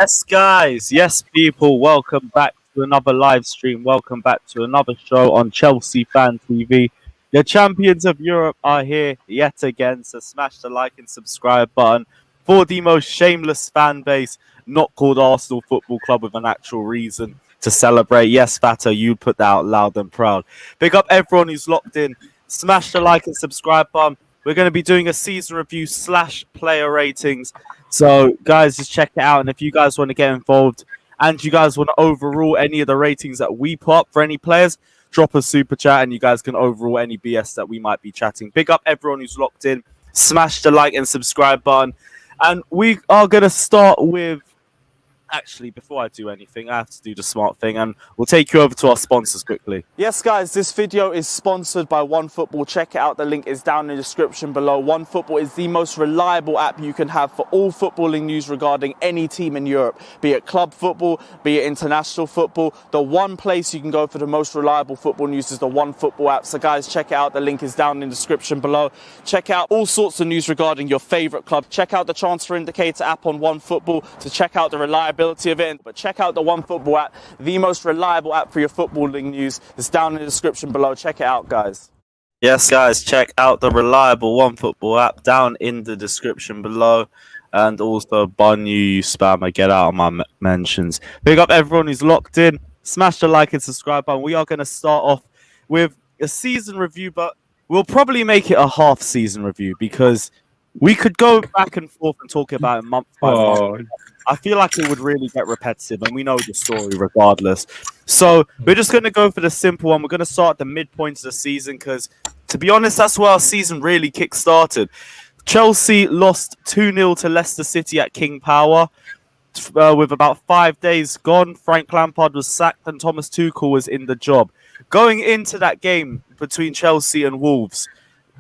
Yes, guys. Yes, people. Welcome back to another live stream. Welcome back to another show on Chelsea Fan TV. The champions of Europe are here yet again. So smash the like and subscribe button for the most shameless fan base, not called Arsenal Football Club, with an actual reason to celebrate. Yes, Fatta, you put that out loud and proud. Big up everyone who's locked in. Smash the like and subscribe button. We're going to be doing a season review / player ratings. So, guys, just check it out. And if you guys want to get involved and you guys want to overrule any of the ratings that we put up for any players, drop a super chat and you guys can overrule any BS that we might be chatting. Big up everyone who's locked in. Smash the like and subscribe button. And we are going to start with. Actually, before I do anything, I have to do the smart thing, and we'll take you over to our sponsors quickly. Yes, guys, this video is sponsored by OneFootball. Check it out. The link is down in the description below. OneFootball is the most reliable app you can have for all footballing news regarding any team in Europe, be it club football, be it international football. The one place you can go for the most reliable football news is the OneFootball app. So, guys, check it out. The link is down in the description below. Check out all sorts of news regarding your favourite club. Check out the Transfer Indicator app on OneFootball to check out the reliability of it, but check out the OneFootball app, the most reliable app for your footballing news. It's down in the description below. Check it out, guys. Yes, guys, check out the reliable OneFootball app down in the description below. And also, bun you spammer, get out of my mentions. Big up everyone who's locked in. Smash the like and subscribe button. We are going to start off with a season review, but we'll probably make it a half season review because we could go back and forth and talk about it month by month. I feel like it would really get repetitive, and we know the story regardless. So we're just going to go for the simple one. We're going to start at the midpoint of the season because, to be honest, that's where our season really kick-started. Chelsea lost 2-0 to Leicester City at King Power. With about 5 days gone, Frank Lampard was sacked and Thomas Tuchel was in the job. Going into that game between Chelsea and Wolves,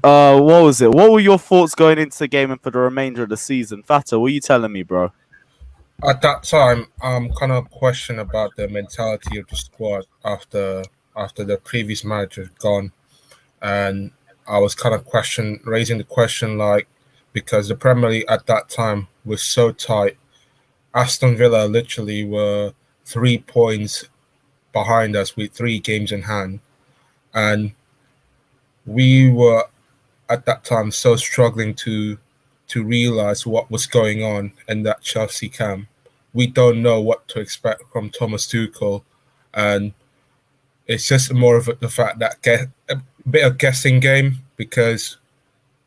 what was it? What were your thoughts going into the game and for the remainder of the season? Fata, what are you telling me, bro? At that time, I'm kind of questioning about the mentality of the squad after the previous manager had gone, and I was kind of raising the question, like, because the Premier League at that time was so tight. Aston Villa literally were 3 points behind us with 3 games in hand, and we were at that time so struggling to realize what was going on in that Chelsea camp. We don't know what to expect from Thomas Tuchel, and it's just more of the fact that a bit of guessing game because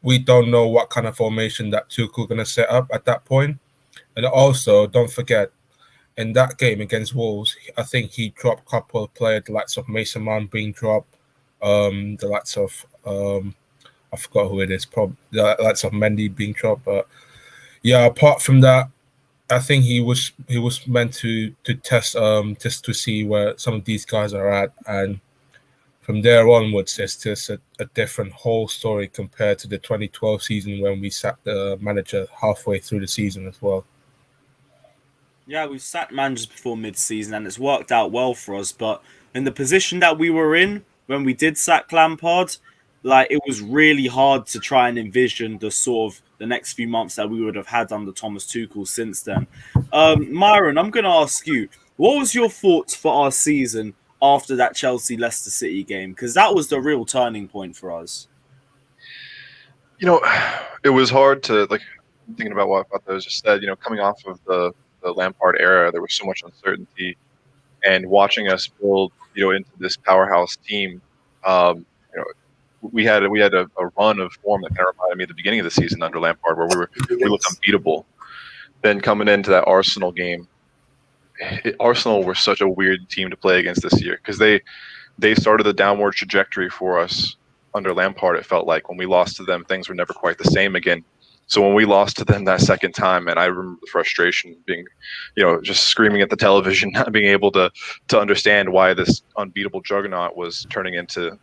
we don't know what kind of formation that Tuchel going to set up at that point. And also, don't forget, in that game against Wolves, I think he dropped a couple of players, the likes of Mason Mount being dropped, the likes of I forgot who it is. Probably the likes of Mendy being dropped, but yeah. Apart from that, I think he was meant to test just to see where some of these guys are at, and from there onwards, it's just a different whole story compared to the 2012 season when we sacked the manager halfway through the season as well. Yeah, we've sacked managers before mid-season, and it's worked out well for us. But in the position that we were in when we did sack Lampard, like, it was really hard to try and envision the sort of the next few months that we would have had under Thomas Tuchel since then. Myron, I'm going to ask you, what was your thoughts for our season after that Chelsea-Leicester City game? Because that was the real turning point for us. You know, it was hard to, like, thinking about what I was just said, coming off of the Lampard era, there was so much uncertainty, and watching us build, into this powerhouse team, we had a run of form that kind of reminded me of the beginning of the season under Lampard, where we looked unbeatable. Then coming into that Arsenal game, Arsenal were such a weird team to play against this year because they started the downward trajectory for us under Lampard. It felt like when we lost to them, things were never quite the same again. So when we lost to them that second time, and I remember the frustration being, just screaming at the television, not being able to understand why this unbeatable juggernaut was turning into,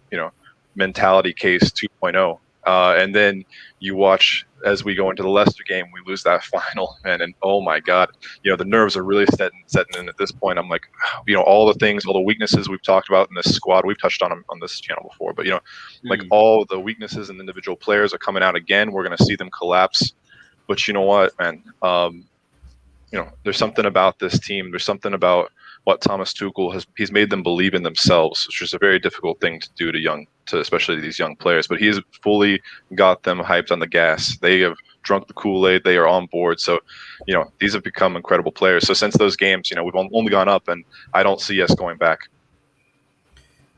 mentality case 2.0. And then you watch as we go into the Leicester game, we lose that final, and oh my God, the nerves are really setting in at this point. I'm like, all the things, all the weaknesses we've talked about in this squad, we've touched on them on this channel before, but like all the weaknesses in individual players are coming out again. We're going to see them collapse, but you know what, man? there's something about this team. There's something about what Thomas Tuchel he's made them believe in themselves, which is a very difficult thing to do to especially these young players. But he's fully got them hyped on the gas. They have drunk the Kool-Aid. They are on board. So, these have become incredible players. So since those games, we've only gone up, and I don't see us going back.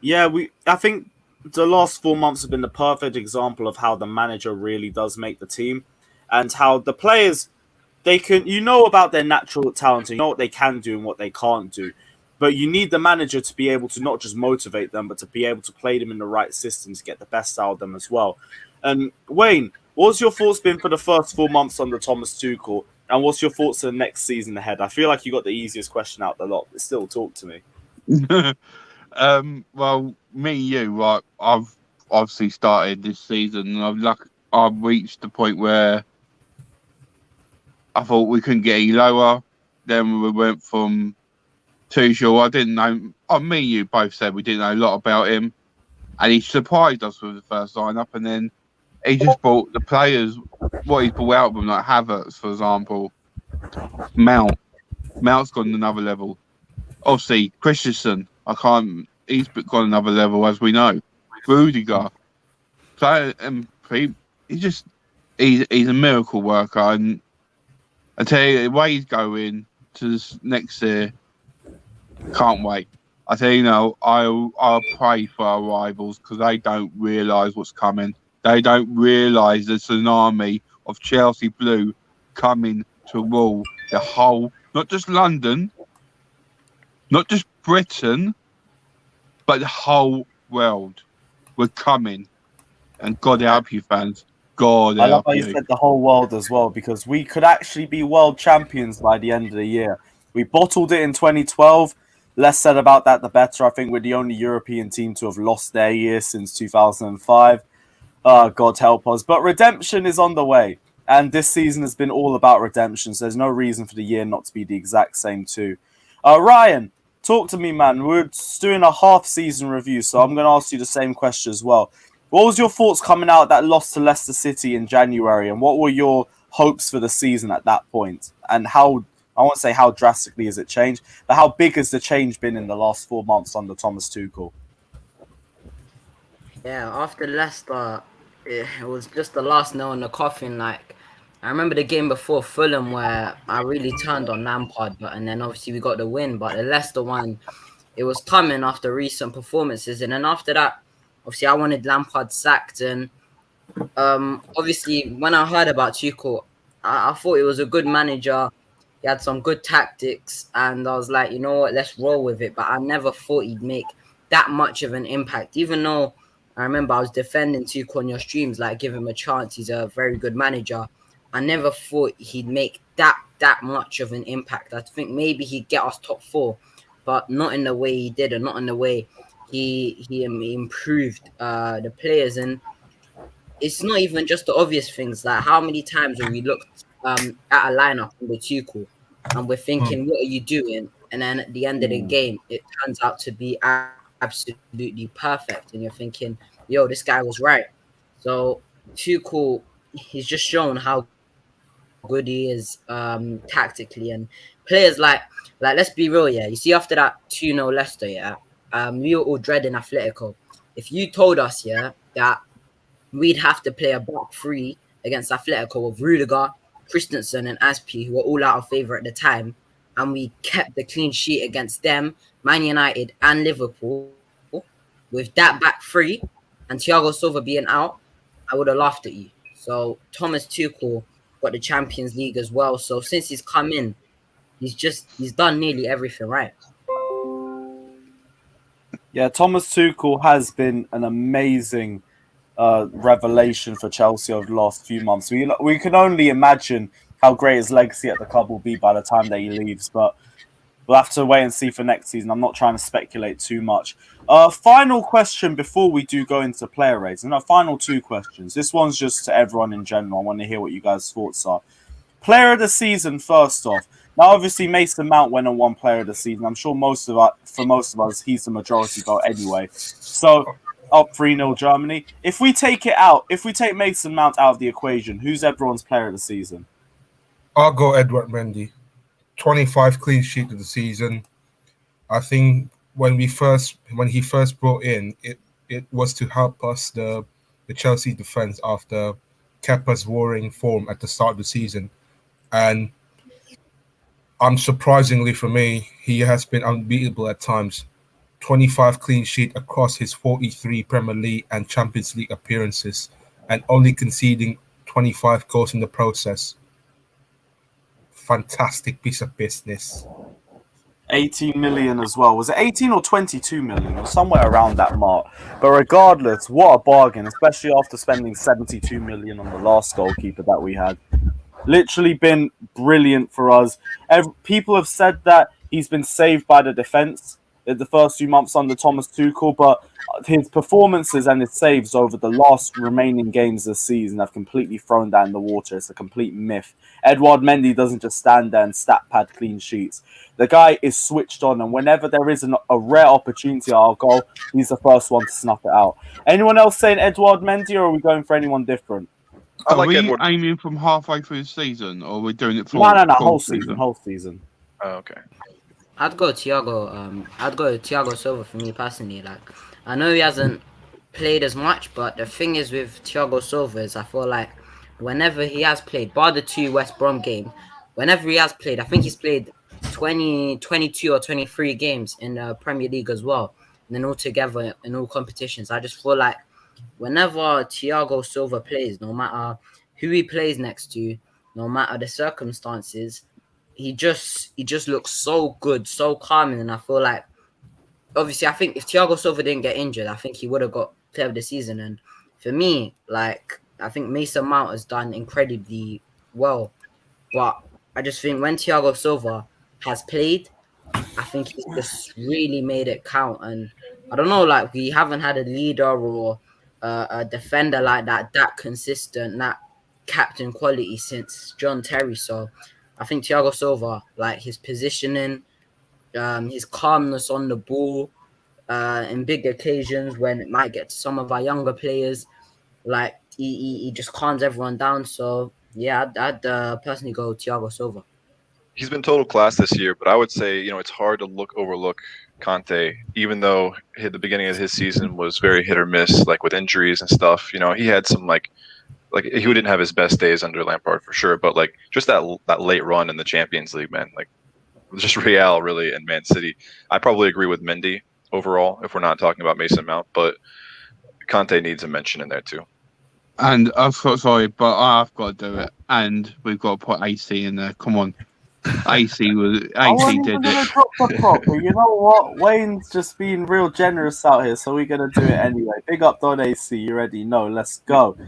Yeah, I think the last 4 months have been the perfect example of how the manager really does make the team, and how the players, they can, about their natural talent, and you know what they can do and what they can't do. But you need the manager to be able to not just motivate them, but to be able to play them in the right system to get the best out of them as well. And Wayne, what's your thoughts been for the first 4 months under Thomas Tuchel? And what's your thoughts for the next season ahead? I feel like you got the easiest question out of the lot, but still, talk to me. Well, me and you, right? I've obviously started this season, and I've reached the point where I thought we couldn't get any lower. Then we went from Tuchel. I didn't know. Me and you both said we didn't know a lot about him, and he surprised us with the first lineup. And then he just brought the players. What he's brought out of them, like Havertz, for example, Mount's gone another level. Obviously, Christensen. He's gone another level, as we know. Rudiger. So, he's a miracle worker, and I tell you, the way he's going to this next year, can't wait. I tell you, I'll pray for our rivals because they don't realise what's coming. They don't realise the tsunami of Chelsea Blue coming to rule the whole, not just London, not just Britain, but the whole world. We're coming. And God help you, fans. God help you. I love how you said the whole world as well, because we could actually be world champions by the end of the year. We bottled it in 2012. Less said about that, the better. I think we're the only European team to have lost their year since 2005. God help us. But redemption is on the way. And this season has been all about redemption. So there's no reason for the year not to be the exact same too. Ryan, talk to me, man. We're just doing a half-season review, so I'm going to ask you the same question as well. What was your thoughts coming out of that loss to Leicester City in January, and what were your hopes for the season at that point? And how, I won't say how drastically has it changed, but how big has the change been in the last 4 months under Thomas Tuchel? Yeah, after Leicester, it was just the last nail in the coffin. Like, I remember the game before Fulham where I really turned on Lampard, and then obviously we got the win. But the Leicester one, it was coming after recent performances. And then after that, obviously I wanted Lampard sacked. And obviously when I heard about Tuchel, I thought he was a good manager. He had some good tactics. And I was like, you know what, let's roll with it. But I never thought he'd make that much of an impact. Even though I remember I was defending Tuchel on your streams, like, give him a chance. He's a very good manager. I never thought he'd make that much of an impact. I think maybe he'd get us top 4, but not in the way he did, and not in the way he improved the players. And it's not even just the obvious things. Like, how many times have we looked at a lineup under Tuchel and we're thinking, what are you doing? And then at the end of the game, it turns out to be absolutely perfect. And you're thinking, yo, this guy was right. So Tuchel, he's just shown how good he is tactically, and players like let's be real, yeah. You see, after that 2-0 Leicester, yeah, we were all dreading Atletico. If you told us, yeah, that we'd have to play a back 3 against Atletico with Rudiger, Christensen, and Aspi, who were all out of favour at the time, and we kept the clean sheet against them, Man United, and Liverpool, with that back 3 and Thiago Silva being out, I would have laughed at you. So Thomas Tuchel got the Champions League as well. So since he's come in, he's done nearly everything right. Yeah, Thomas Tuchel has been an amazing revelation for Chelsea over the last few months. We can only imagine how great his legacy at the club will be by the time that he leaves, but we'll have to wait and see for next season. I'm not trying to speculate too much. Final question before we do go into player rates. And final 2 questions. This one's just to everyone in general. I want to hear what you guys' thoughts are. Player of the season, first off. Now, obviously, Mason Mount went and won player of the season. I'm sure for most of us, he's the majority vote anyway. So, up 3-0 Germany. If we take Mason Mount out of the equation, who's everyone's player of the season? I'll go Edward Mendy. 25 clean sheet of the season. I think when he first brought in, it was to help us the Chelsea defense after Kepa's worrying form at the start of the season, and unsurprisingly for me, he has been unbeatable at times. 25 clean sheet across his 43 Premier League and Champions League appearances, and only conceding 25 goals in the process. Fantastic piece of business. 18 million as well. Was it 18 or 22 million? Or somewhere around that mark. But regardless, what a bargain, especially after spending 72 million on the last goalkeeper that we had. Literally been brilliant for us. People have said that he's been saved by the defence in the first few months under Thomas Tuchel, but his performances and his saves over the last remaining games this season have completely thrown that in the water. It's a complete myth. Edouard Mendy doesn't just stand there and stat pad clean sheets. The guy is switched on, and whenever there is a rare opportunity at our goal, he's the first one to snuff it out. Anyone else saying Edouard Mendy, or are we going for anyone different? Are we aiming from halfway through the season, or are we doing it for No, whole season. Oh, okay. I'd go Thiago. I'd go Thiago Silva for me personally. Like, I know he hasn't played as much, but the thing is with Thiago Silva is I feel like whenever he has played, bar the 2 West Brom game, whenever he has played, I think he's played 20, 22 or 23 games in the Premier League as well. And then all together in all competitions. I just feel like whenever Thiago Silva plays, no matter who he plays next to, no matter the circumstances, he just looks so good, so calming. And I feel like, obviously, I think if Thiago Silva didn't get injured, I think he would have got player of the season. And for me, like, I think Mason Mount has done incredibly well. But I just think when Thiago Silva has played, I think he's just really made it count. And I don't know, like, we haven't had a leader or a defender like that consistent, that captain quality since John Terry. So I think Thiago Silva, like his positioning, his calmness on the ball, in big occasions when it might get to some of our younger players, like he just calms everyone down. So yeah, I'd personally go Thiago Silva. He's been total class this year, but I would say, it's hard to overlook Conte, even though the beginning of his season was very hit or miss, like with injuries and stuff. He had some like he didn't have his best days under Lampard for sure, but like just that late run in the Champions League, man, like just Real really and Man City. I probably agree with Mendy overall if we're not talking about Mason Mount, but Conte needs a mention in there too. And sorry, but I've got to do it, and we've got to put AC in there. Come on. AC did it. Drop the prop, but you know what? Wayne's just being real generous out here, so we're gonna do it anyway. Big up Don AC, you ready? No, let's go.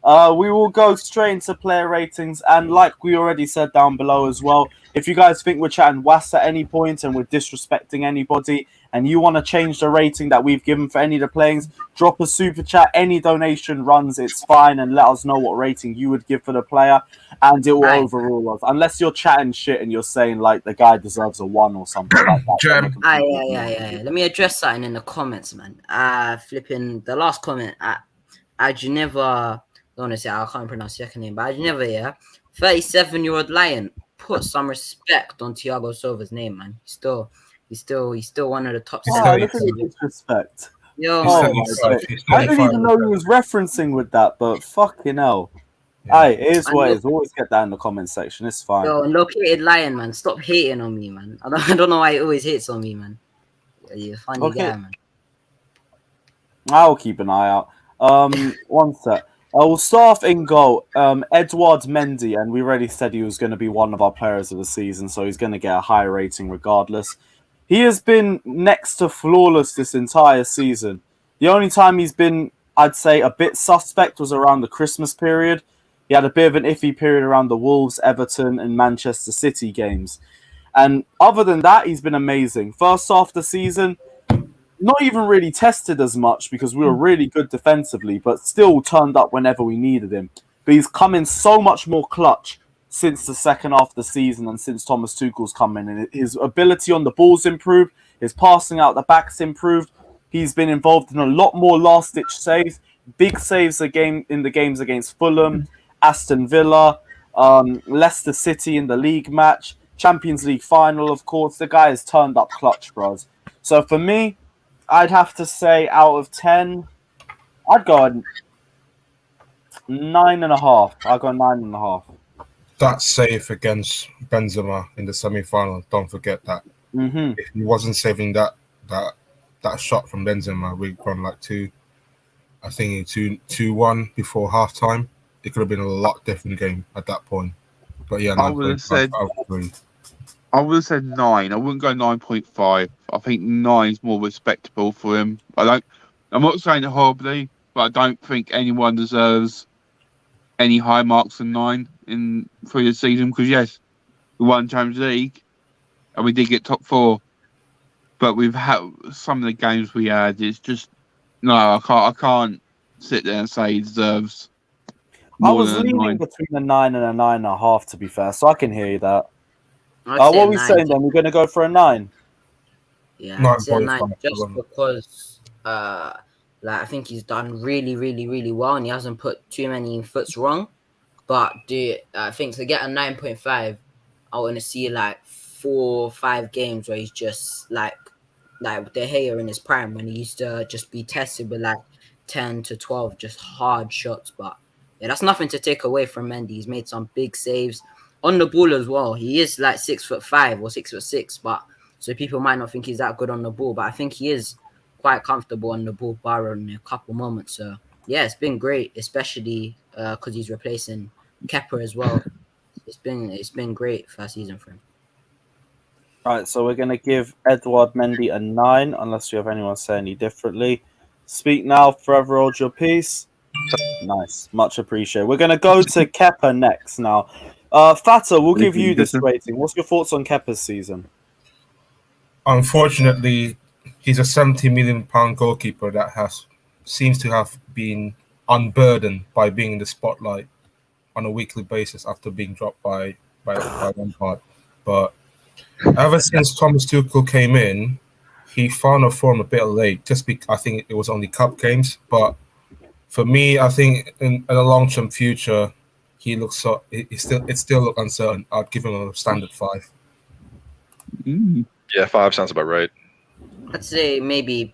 We will go straight into player ratings, and like we already said down below as well, if you guys think we're chatting was at any point and we're disrespecting anybody, and you want to change the rating that we've given for any of the players, drop a super chat. Any donation runs, it's fine, and let us know what rating you would give for the player, and it will overrule us. Unless you're chatting shit and you're saying like the guy deserves a 1 or something like that. Yeah. Let me address something in the comments, man. Flipping the last comment. Ajineva, don't want to say I can't pronounce your second name, but Ajineva, yeah, 37-year-old lion. Put some respect on Thiago Silva's name, man. He's still one of the top. Oh, look at the disrespect. Yo, I didn't even know he was referencing with that, but fucking hell. Yeah. It is what it is. Always get that in the comment section. It's fine. Yo, located lion, man. Stop hating on me, man. I don't know why he always hates on me, man. You're a funny guy, man. I'll keep an eye out. One sec. We'll start off in goal. Edouard Mendy, and we already said he was going to be one of our players of the season, so he's going to get a high rating regardless. He has been next to flawless this entire season. The only time he's been, I'd say, a bit suspect was around the Christmas period. He had a bit of an iffy period around the Wolves, Everton, and Manchester City games. And other than that, he's been amazing. First half of the season, not even really tested as much because we were really good defensively, but still turned up whenever we needed him. But he's come in so much more clutch since the second half of the season and since Thomas Tuchel's come in. And his ability on the ball's improved. His passing out the back's improved. He's been involved in a lot more last-ditch saves. Big saves in the games against Fulham, Aston Villa, Leicester City in the league match, Champions League final, of course. The guy has turned up clutch for us. So for me, I'd have to say out of 10, I'd go a 9.5. I'd go 9.5. That's safe against Benzema in the semi-final. Don't forget that. Mm-hmm. If he wasn't saving that shot from Benzema, we'd gone like 2-1 before halftime. It could have been a lot different game at that point. But yeah, I would have said 9. I wouldn't go 9.5. I think 9 is more respectable for him. I'm not saying it horribly, but I don't think anyone deserves any high marks than 9 for the season. Because yes, we won Champions League and we did get top 4, but we've had some of the games we had. It's just no, I can't sit there and say he deserves I more was than a leaning 9. between a 9 and a 9.5, to be fair, so I can hear you that. I'd What say are a we 9. saying then? We're going to go for a 9. Yeah, I'd say a 9 9.5. just because like I think he's done really, really, really well and he hasn't put too many foots wrong. But I think to get a 9.5, I want to see like 4 or 5 games where he's just like De Gea in his prime when he used to just be tested with like 10 to 12 just hard shots. But yeah, that's nothing to take away from Mendy. He's made some big saves on the ball as well. He is like 6'5" or 6'6", but so people might not think he's that good on the ball. But I think he is quite comfortable on the ball, barring a couple moments. So yeah, it's been great, especially because he's replacing Kepa as well. It's been great first season for him. Right, so we're going to give Edouard Mendy a 9, unless you have anyone say any differently. Speak now, forever hold your peace. Nice, much appreciated. We're going to go to Kepa next now. Fata, we'll give you this rating. What's your thoughts on Kepa's season? Unfortunately, he's a 70 million pound goalkeeper that seems to have been unburdened by being in the spotlight on a weekly basis after being dropped by Lampard. But ever since Thomas Tuchel came in, he found a form a bit late. I think it was only cup games, but for me, I think in the long-term future, it still look uncertain. I'd give him a standard 5. Yeah, 5 sounds about right. I'd say maybe,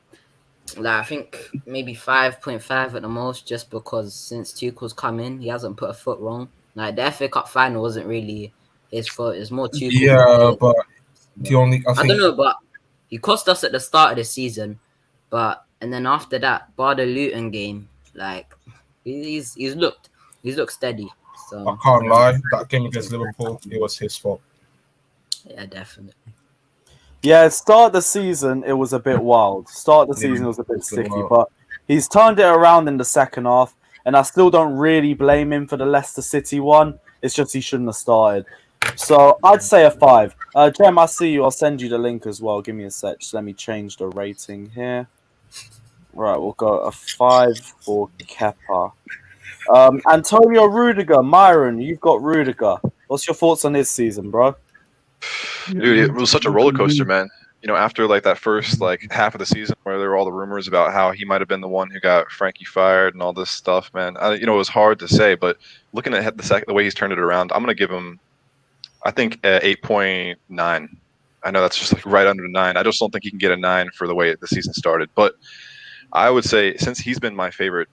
I think maybe 5.5 at the most, just because since Tuchel's come in, he hasn't put a foot wrong. Like the FA Cup final wasn't really his fault. It's more Tuchel. Yeah, but I don't know, but he cost us at the start of the season, and then after that, bar the Luton game, like he's looked steady. So I can't lie, that game against Liverpool, it was his fault. Yeah, definitely. Yeah, start of the season, it was a bit wild. Start of the season was a bit sticky, but he's turned it around in the second half, and I still don't really blame him for the Leicester City one. It's just he shouldn't have started. So I'd say a 5. Jem, I see you. I'll send you the link as well. Give me a sec. Just let me change the rating here. Right, we'll go a 5 for Kepa. Antonio Rudiger, Myron, you've got Rudiger. What's your thoughts on his season, bro? Dude, it was such a roller coaster, man. You know, after like that first like half of the season where there were all the rumors about how he might have been the one who got Frankie fired and all this stuff, man. It was hard to say, but looking at the way he's turned it around, I'm gonna give him, I think, 8.9. I know that's just like right under 9. I just don't think he can get a 9 for the way the season started. But I would say since he's been my favorite,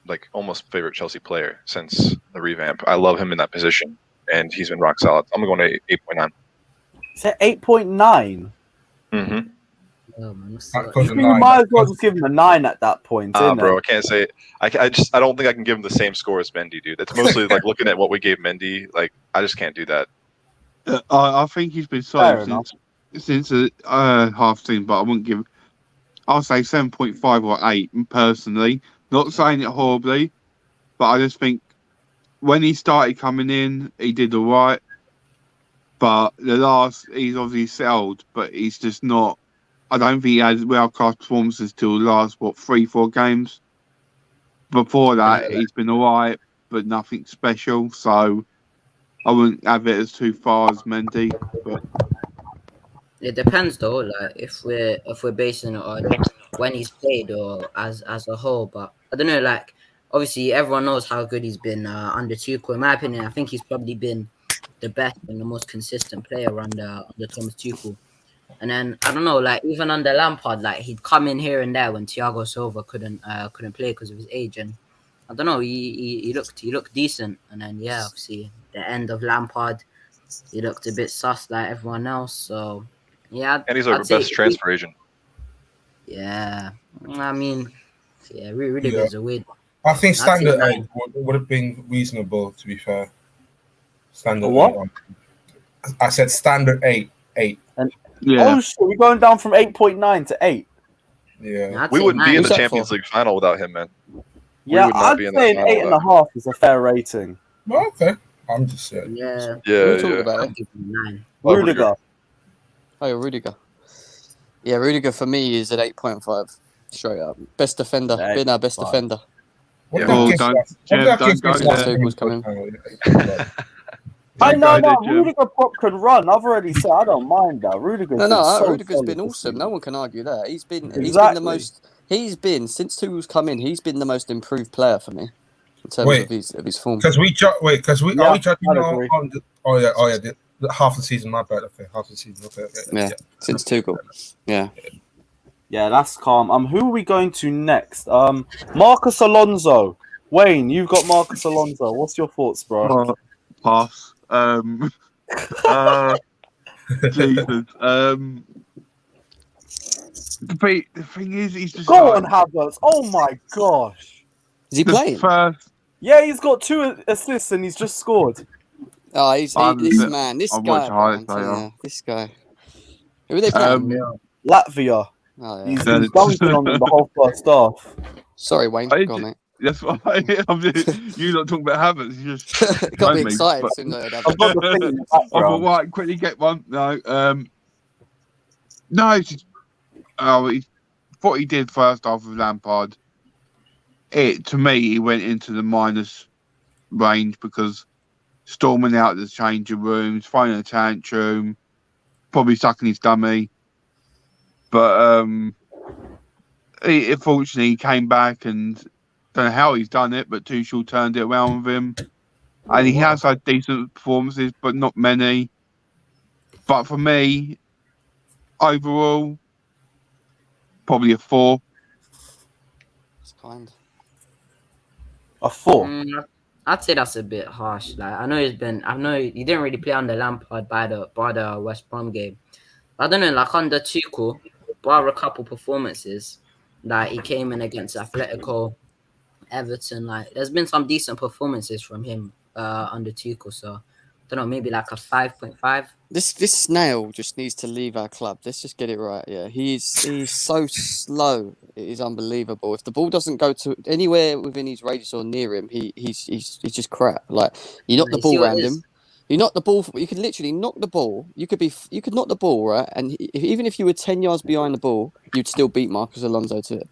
like almost favorite Chelsea player since the revamp, I love him in that position, and he's been rock solid. I'm going to 8.9. Is that 8.9? Mm-hmm. Oh, man, You might as well just give him a 9 at that point, bro, I can't say. I don't think I can give him the same score as Mendy, dude. It's mostly like looking at what we gave Mendy. Like I just can't do that. I think he's been solid since half team, but I wouldn't give. I'll say 7.5 or 8 personally. Not saying it horribly, but I just think when he started coming in, he did all right. But he's obviously settled, but he's just not. I don't think he had well-class performances till the last 3-4 games. Before that, he's been all right, but nothing special. So I wouldn't have it as too far as Mendy. But it depends though. Like if we're basing it on when he's played or as a whole. But I don't know. Like obviously everyone knows how good he's been under Tuchel. In my opinion, I think he's probably been the best and the most consistent player under Thomas Tuchel. And then I don't know, like even under Lampard, like he'd come in here and there when Thiago Silva couldn't play because of his age, and I don't know, he looked decent. And then obviously the end of Lampard, he looked a bit sus like everyone else. So yeah, And he's our best transfer agent. Yeah, I mean, really good is a weird one. I think standard I'd say 8 would have been reasonable, to be fair. Standard What? 8. I said standard 8. 8. Oh shit, we're going down from 8.9 to 8. Yeah. I'd We say wouldn't be in nine. the Champions League final without him, man. Yeah, would not I'd be in that say an final 8.5 is a fair rating. Well, okay. I'm just saying. Yeah, We're talking about I'd it. give him 9. Rudiger. Oh, Rudiger. Yeah, Rudiger for me is at 8.5. Straight up. Best defender. Yeah, Been our best 8.5. defender. What Yeah. did that Oh, give don't- us? What Jeb, did that don't give go us there. last Tuchel's time? coming. I Don't know, go there, Jim. Rudiger prop can run. I've already said I don't mind that. Rudiger's No, been so Rudiger's solid been this awesome. season. No one can argue that. He's been the Exactly. most. He's been since Tuchel's come in. He's been the most improved player for me in terms Wait. of his form. Because we are we Yeah, judging I'd on, agree. on the half the season? My bad. Okay, half the season. Okay. Yeah, since Tuchel. Yeah. Yeah, that's calm. Who are we going to next? Marcus Alonso. Wayne, you've got Marcus Alonso. What's your thoughts, bro? Pass. Jesus. The thing is, he's just Go like, on, Havertz. Oh my gosh. Is he the playing? first. Yeah, he's got 2 assists and he's just scored. Oh, I'm this I'll guy. watch highlights man, later. yeah, this guy. Who are they playing? Latvia. Oh, yeah. He's dunking on them the whole first half. Sorry, Wayne. I Go on, ju- mate. That's why you're not talking about Havertz. You just It got me phoned me, excited. but- as soon as I heard I've Havertz. got the thing in the I thought, background. right, quickly get one. No, it's just, what he did first half with Lampard. To me, he went into the minus range because storming out the changing rooms, throwing a tantrum, probably sucking his dummy. But unfortunately, he came back and don't know how he's done it, but Tuchel turned it around with him. And he has had decent performances, but not many. But for me, overall, probably a 4. It's kind. A 4. I'd say that's a bit harsh. Like I know he didn't really play under Lampard by the West Brom game. I don't know, like under Tuchel, bar a couple performances, like he came in against Atletico, Everton. Like there's been some decent performances from him under Tuchel. So I don't know, maybe like a 5.5. This snail just needs to leave our club. Let's just get it right. Yeah, he's so slow. It is unbelievable. If the ball doesn't go to anywhere within his radius or near him, he's just crap. Like you knock the ball around him. You knock the ball. You could literally knock the ball. You could knock the ball right, and even if you were 10 yards behind the ball, you'd still beat Marcus Alonso to it.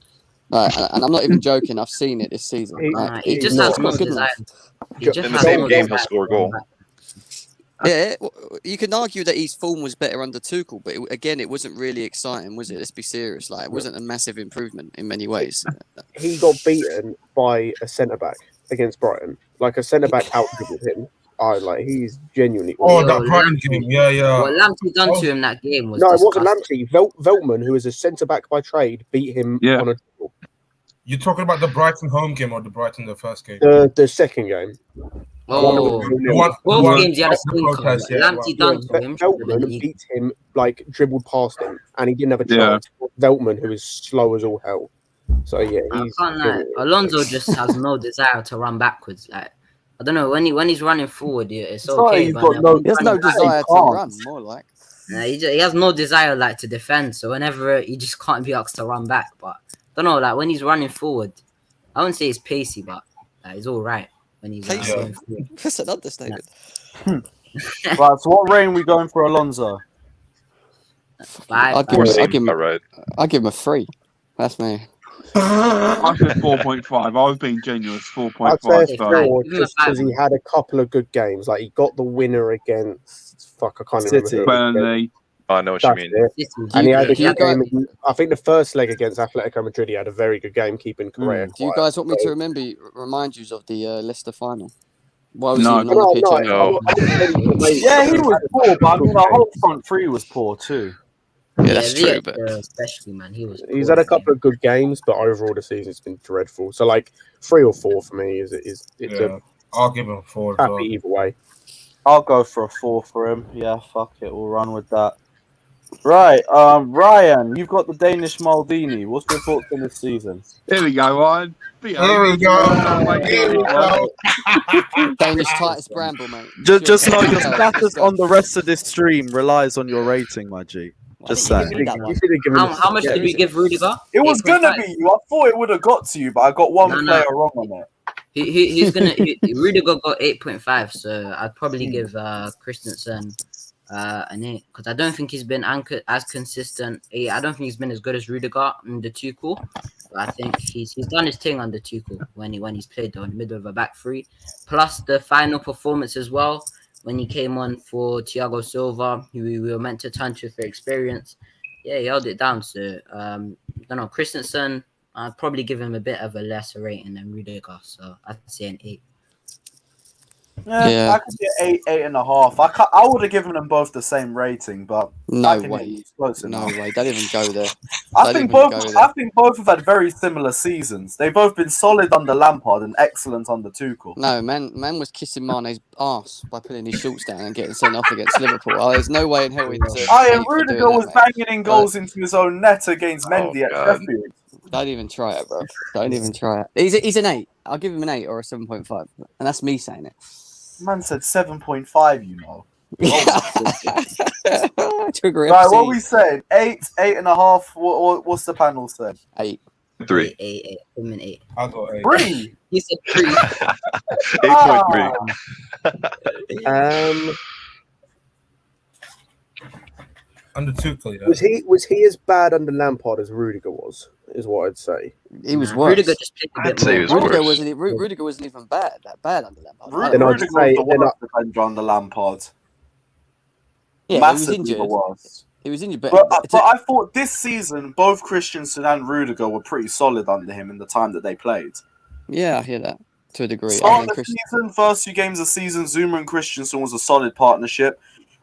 And I'm not even joking. I've seen it this season. He just has no desire. He just In the has same no game, desire he'll score a to run goal. back. Yeah, you can argue that his form was better under Tuchel, but it wasn't really exciting, was it? Let's be serious. Like, it wasn't a massive improvement in many ways. He got beaten by a centre back against Brighton. Like a centre back out dribbled him. He's genuinely. Oh, Yo, that Brighton Lamptey. game. Yeah. What Lamptey done to him that game was No, it disgusting. wasn't Lamptey. Veltman, who is a centre back by trade, beat him Yeah. on a dribble. You're talking about the Brighton home game or the Brighton the first game? The second game. Oh, both games he had a stinker. protest, yeah, Lamptey done to him. should have been Veltman league. beat him, dribbled past him, and he didn't have a Yeah. chance. Veltman, who is slow as all hell. So yeah, I he's can't lie. Alonso just has no desire to run backwards. Like I don't know when he's running forward, it's It's not okay. he's But got then no- when He has he's no running back, desire to can't. run, more like. he has no desire like to defend. So whenever he just can't be asked to run back. But I don't know, like when he's running forward, I wouldn't say he's pacey, but he's all right when he's Pacey? going forward. That's an understatement. Right, so what rating we going for Alonso? Five. I'd give Or him- seems give him- about right. I'll give him a 3. That's me. I said 4.5. I was being generous. I'd 4.5. say a Give So, him 4 a just because five. he had a couple of good games. Like he got the winner against I can't remember. City. who it was against. Burnley. I know what you That's mean. it. And he had a Do you good game. guys- I think the first leg against Atletico Madrid, he had a very good game keeping Correa. Do you guys want me to remind you of the Leicester final? Why was No. he even on the pitch? No, anyway? No. Yeah, he was poor, but I mean, our whole front three was poor too. Yeah, that's true. But especially, man, he was. He's poor had a this game. couple of good games, but overall the season's been dreadful. So like 3 or 4 for me is it's Yeah, I'll give him a 4 as happy well. either way. I'll go for a 4 for him. Yeah, fuck it, we'll run with that. Right, Ryan, you've got the Danish Maldini. What's your thoughts on this season? Here we go, Ryan. Here we go. Here we go. Danish Titus Bramble, mate. Just know Sure. your status on the rest of this stream relies on your rating, my G. Why Just didn't you saying. give me that You one? should have given How much did we give Rudiger? It was 8.5. gonna be you. I thought it would have got to you, but I got one No, no. player wrong on it. He's gonna. Rudiger got 8.5, so I'd probably give Christensen an 8 because I don't think he's been as consistent. I don't think he's been as good as Rudiger under Tuchel. But I think he's done his thing under Tuchel when he's played in the middle of a back three. Plus the final performance as well when he came on for Thiago Silva, who we were meant to turn to for experience. Yeah, he held it down. So I don't know, Christensen. I'd probably give him a bit of a lesser rating than Rudiger, so I'd say an 8. Yeah. I could get 8.5. I would have given them both the same rating, but No I can way. hear you close No enough. way. Don't even go there. I Don't think even both. go there. I think both have had very similar seasons. They've both been solid under Lampard and excellent under Tuchel. No, man was kissing Mane's arse by putting his shorts down and getting sent off against Liverpool. Oh, there's no way in hell he deserves And 8 for Rudiger doing was that, mate. banging in goals into his own net against Mendy at God. Sheffield. Don't even try it, bro. Don't even try it. He's an 8. I'll give him an 8 or a 7.5. And that's me saying it. Man said 7.5. You know. Trigger Right, FC. what we saying? 8, 8.5. What's the panel say? 8. 3. 8. Give him an 8. I'll go 8. 3. He said 3. 8.3. Under Tuchel, yeah. Was he as bad under Lampard as Rudiger was? Is what I'd say. He was worse. Rudiger just played a I'd bit say he more. was worse. Rudiger wasn't even that bad under Lampard. Then I'd Rudiger say- was the then worst defender under Lampard. Yeah, he was Massively injured. the worst. He was injured, but But I thought this season both Christensen and Rudiger were pretty solid under him in the time that they played. yeah, I hear that to a degree. Start of the season, first 2 games of the season, Zuma and Christensen was a solid partnership.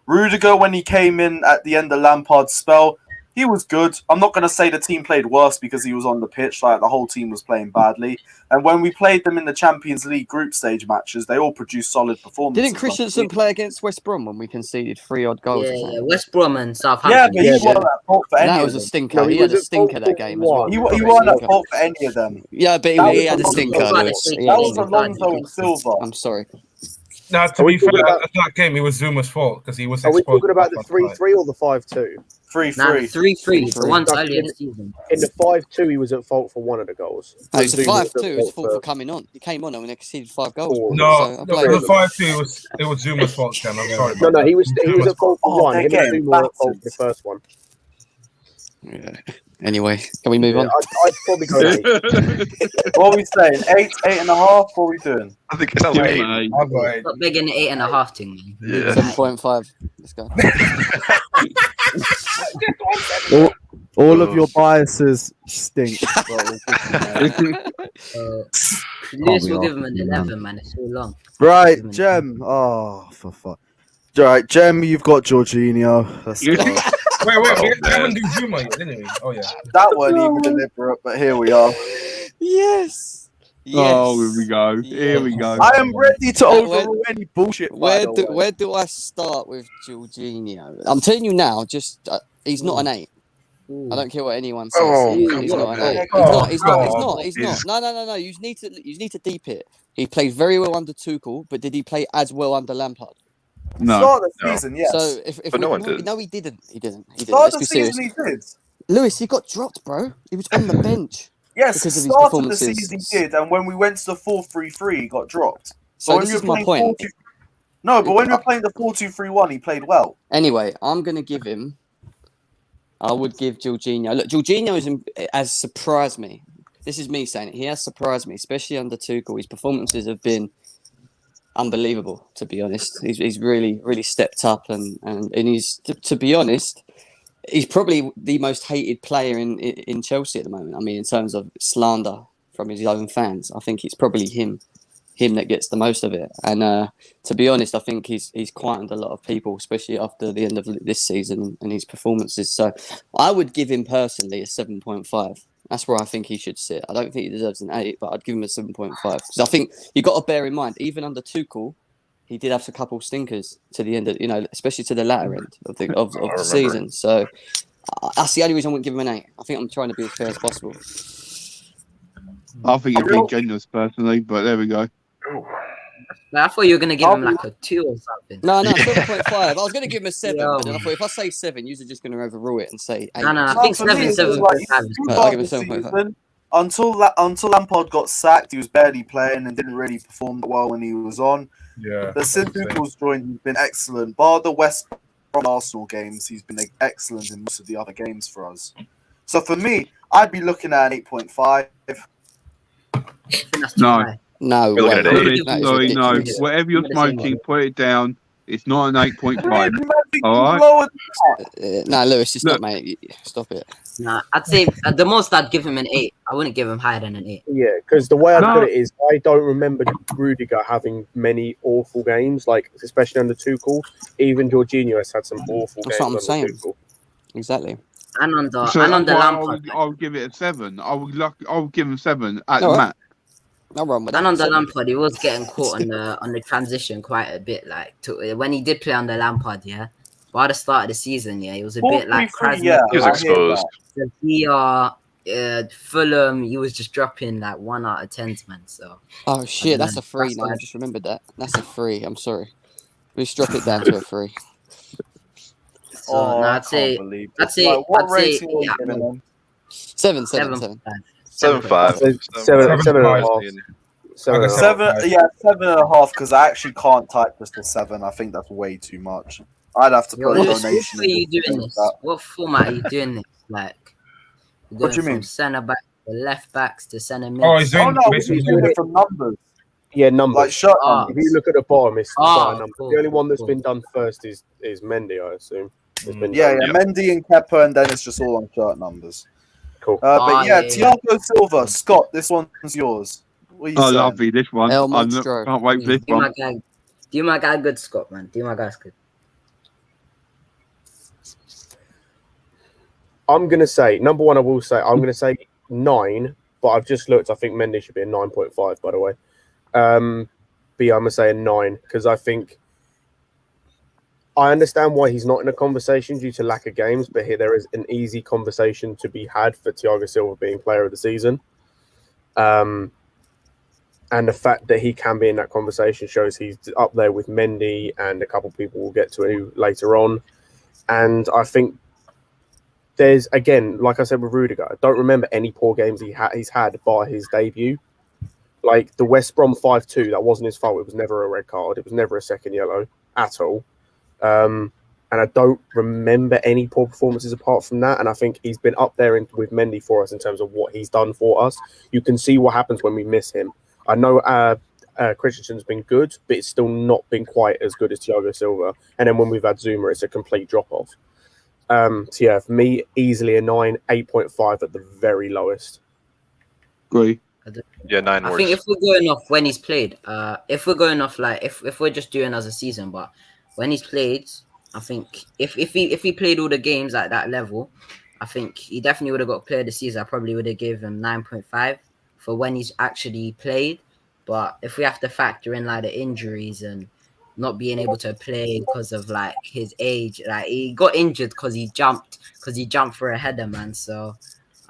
Rudiger, when he came in at the end of Lampard's spell, he was good. I'm not going to say the team played worse because he was on the pitch. Like the whole team was playing badly. And when we played them in the Champions League group stage matches, they all produced solid performances. Didn't Christensen play against West Brom when we conceded 3 odd goals? or Yeah, something? West Brom and Yeah, Southampton. but he wasn't at fault for And any that of was a them. stinker. No, he he had a was at stinker fault that for game as one. well. He Proper wasn't at stinker. fault for any of them. Yeah, but That he had a was stinker, Alonso. Lewis. He That had a That was stinker. Alonso and Silva. I'm sorry. Now, to Are we be fair, talking about- that game, it was Zuma's fault because he was Are we exposed. talking about the by 3-3 or the 5-2? 3-3. 3-3. The 3-3. ones earlier this season. In the 5-2, he was at fault for one of the goals. No, it's a Zuma was at 5-2. It's fault for coming on. He came on and we conceded 5 goals. Four. No, So I no, blame for the him. 5-2, it was Zuma's fault, Ken. I'm sorry. No, he was at fault for Oh, one. they're Him and getting Zuma were at fault for battered. the first one. Yeah. Anyway, can we move on? I'd probably go 8. What are we saying? 8, 8.5? What are we doing? I think it sounds like 8. I'll go 8. Stop begging the 8.5 thing, man. Yeah. 7.5. Let's go. All of your biases stink. Lewis will give him an 11, man. It's so long. Right, Jem. Oh, for fuck. Right, Jem, you've got Jorginho. Let's go. Wait, we haven't do Zuma yet, didn't we? Oh, yeah. That weren't even deliberate, but here we are. Yes. Oh, here we go. Here we go. I am ready to Where- overrule any bullshit. Where do I start with Jorginho? I'm telling you now, just he's not an 8. I don't care what anyone says. Oh, he's not an 8. He's not. No. You need to deep it. He played very well under Tuchel, but did he play as well under Lampard? No. Start of the No. season, yes. So if But no one did. No, he didn't. Start Let's of be the serious. season, he did. Lewis, he got dropped, bro. He was on the bench. Yes, Because of his start of the performances. season he did, and when we went to the 4-3-3, he got dropped. So when this we is were my playing point. 4-2 No, but when we were playing the 4-2-3-1, he played well. Anyway, I'm going to give him. I would give Jorginho. Look, Jorginho has surprised me. This is me saying it. He has surprised me, especially under Tuchel. His performances have been unbelievable, to be honest. He's really, really stepped up, and he's, to be honest, he's probably the most hated player in Chelsea at the moment. I mean, in terms of slander from his own fans, I think it's probably him him that gets the most of it. And to be honest, I think he's quietened a lot of people, especially after the end of this season and his performances. So I would give him personally a 7.5. That's where I think he should sit. I don't think he deserves an 8, but I'd give him a 7.5. Because I think you've got to bear in mind, even under Tuchel, he did have a couple stinkers to the end of, especially to the latter end of the season. So that's the only reason I wouldn't give him an 8. I think I'm trying to be as fair as possible. I think you're being generous personally, but there we go. I thought you were gonna give him like a 2 or something. No, 7.5. I was going to give him a 7, Yo. but then I thought if I say 7, you're just going to overrule it and say 8. No, I think for me, 7.5 I'll give him 7.5. Until Lampard got sacked, he was barely playing and didn't really perform that well when he was on. Yeah. But since Tuchel's joined, he's been excellent. Bar the West Brom Arsenal games, he's been excellent in most of the other games for us. So for me, I'd be looking at an 8.5. That's too No. high. No, You're looking at way. eight. That is Sorry, no. ridiculous. Whatever you're Give it a smoking, put it down. It's not an 8.5. All All right. right. No, Lewis, just Look. stop, mate. Stop it. Nah, I'd say at the most I'd give him an 8. I wouldn't give him higher than an 8. Yeah, because the way I No. put it is, I don't remember Rudiger having many awful games, like especially under Tuchel. Even Jorginho has had some awful That's games what I'm under saying. Tuchel. Exactly. And under So and under that's why Lampard. I would give it a 7. I would give him 7 at All the right. max. No wrong with that. And under 7. Lampard, he was getting caught on the transition quite a bit. Like when he did play under Lampard, yeah. By the start of the season, yeah, he was a bit like 4-3-3, yeah, He was I hear exposed. that. Sevilla, Fulham. He was just dropping like 1 out of 10s, man. So Oh, shit. That's a 3 That's now. I fine. just remembered that. That's a 3. I'm sorry. Let's drop it down to a 3. so no, I I'd say can't believe I'd this. say- Like, what I'd say, rating are you yeah, giving him? 7. 7.5. 7.5. 7.5. 7.5. 7.5, because I actually can't type just a 7. I think that's way too much. I'd have to Yo, put a Lewis, donation what are you in to doing do this? that. What format are you doing this? Like, you're What going do you from mean? centre back to left backs to centre mid. Oh, he's Oh doing no, based on he's doing it from numbers, Yeah, numbers. like shirt Ah. If numbers. you look at the bottom, it's starting numbers. cool, The only one that's cool. been done first is Mendy, I assume. It's been Yeah, done. yeah, Mendy and Kepa, and then it's just all on shirt numbers. Cool. But yeah, yeah. Thiago Silva, Scott, this one's yours. What are you Oh, saying? lovely, this one. El I Monstro. can't wait for this Do my one. guy, do my guy good, Scott, man. Do my guy's good. I'm going to say, number one, I'm going to say 9, but I've just looked. I think Mendy should be a 9.5, by the way. But yeah, I'm going to say a 9, because I think I understand why he's not in a conversation due to lack of games, but here there is an easy conversation to be had for Thiago Silva being player of the season. And the fact that he can be in that conversation shows he's up there with Mendy and a couple of people we'll get to later on. And I think there's, again, like I said with Rudiger, I don't remember any poor games he's had by his debut. Like the West Brom 5-2, that wasn't his fault. It was never a red card. It was never a second yellow at all. And I don't remember any poor performances apart from that. And I think he's been up there with Mendy for us in terms of what he's done for us. You can see what happens when we miss him. I know Christensen's been good, but it's still not been quite as good as Thiago Silva. And then when we've had Zuma, it's a complete drop-off. So yeah, for me, easily a 9, 8.5 at the very lowest. Agree. Yeah, 9 I worse. think if we're going off when he's played, if we're going off like if we're just doing as a season, but when he's played, I think if he played all the games at that level, I think he definitely would have got player of the season. I probably would have given him 9.5 for when he's actually played. But if we have to factor in like the injuries and not being able to play because of like his age, like he got injured because he jumped for a header, man. So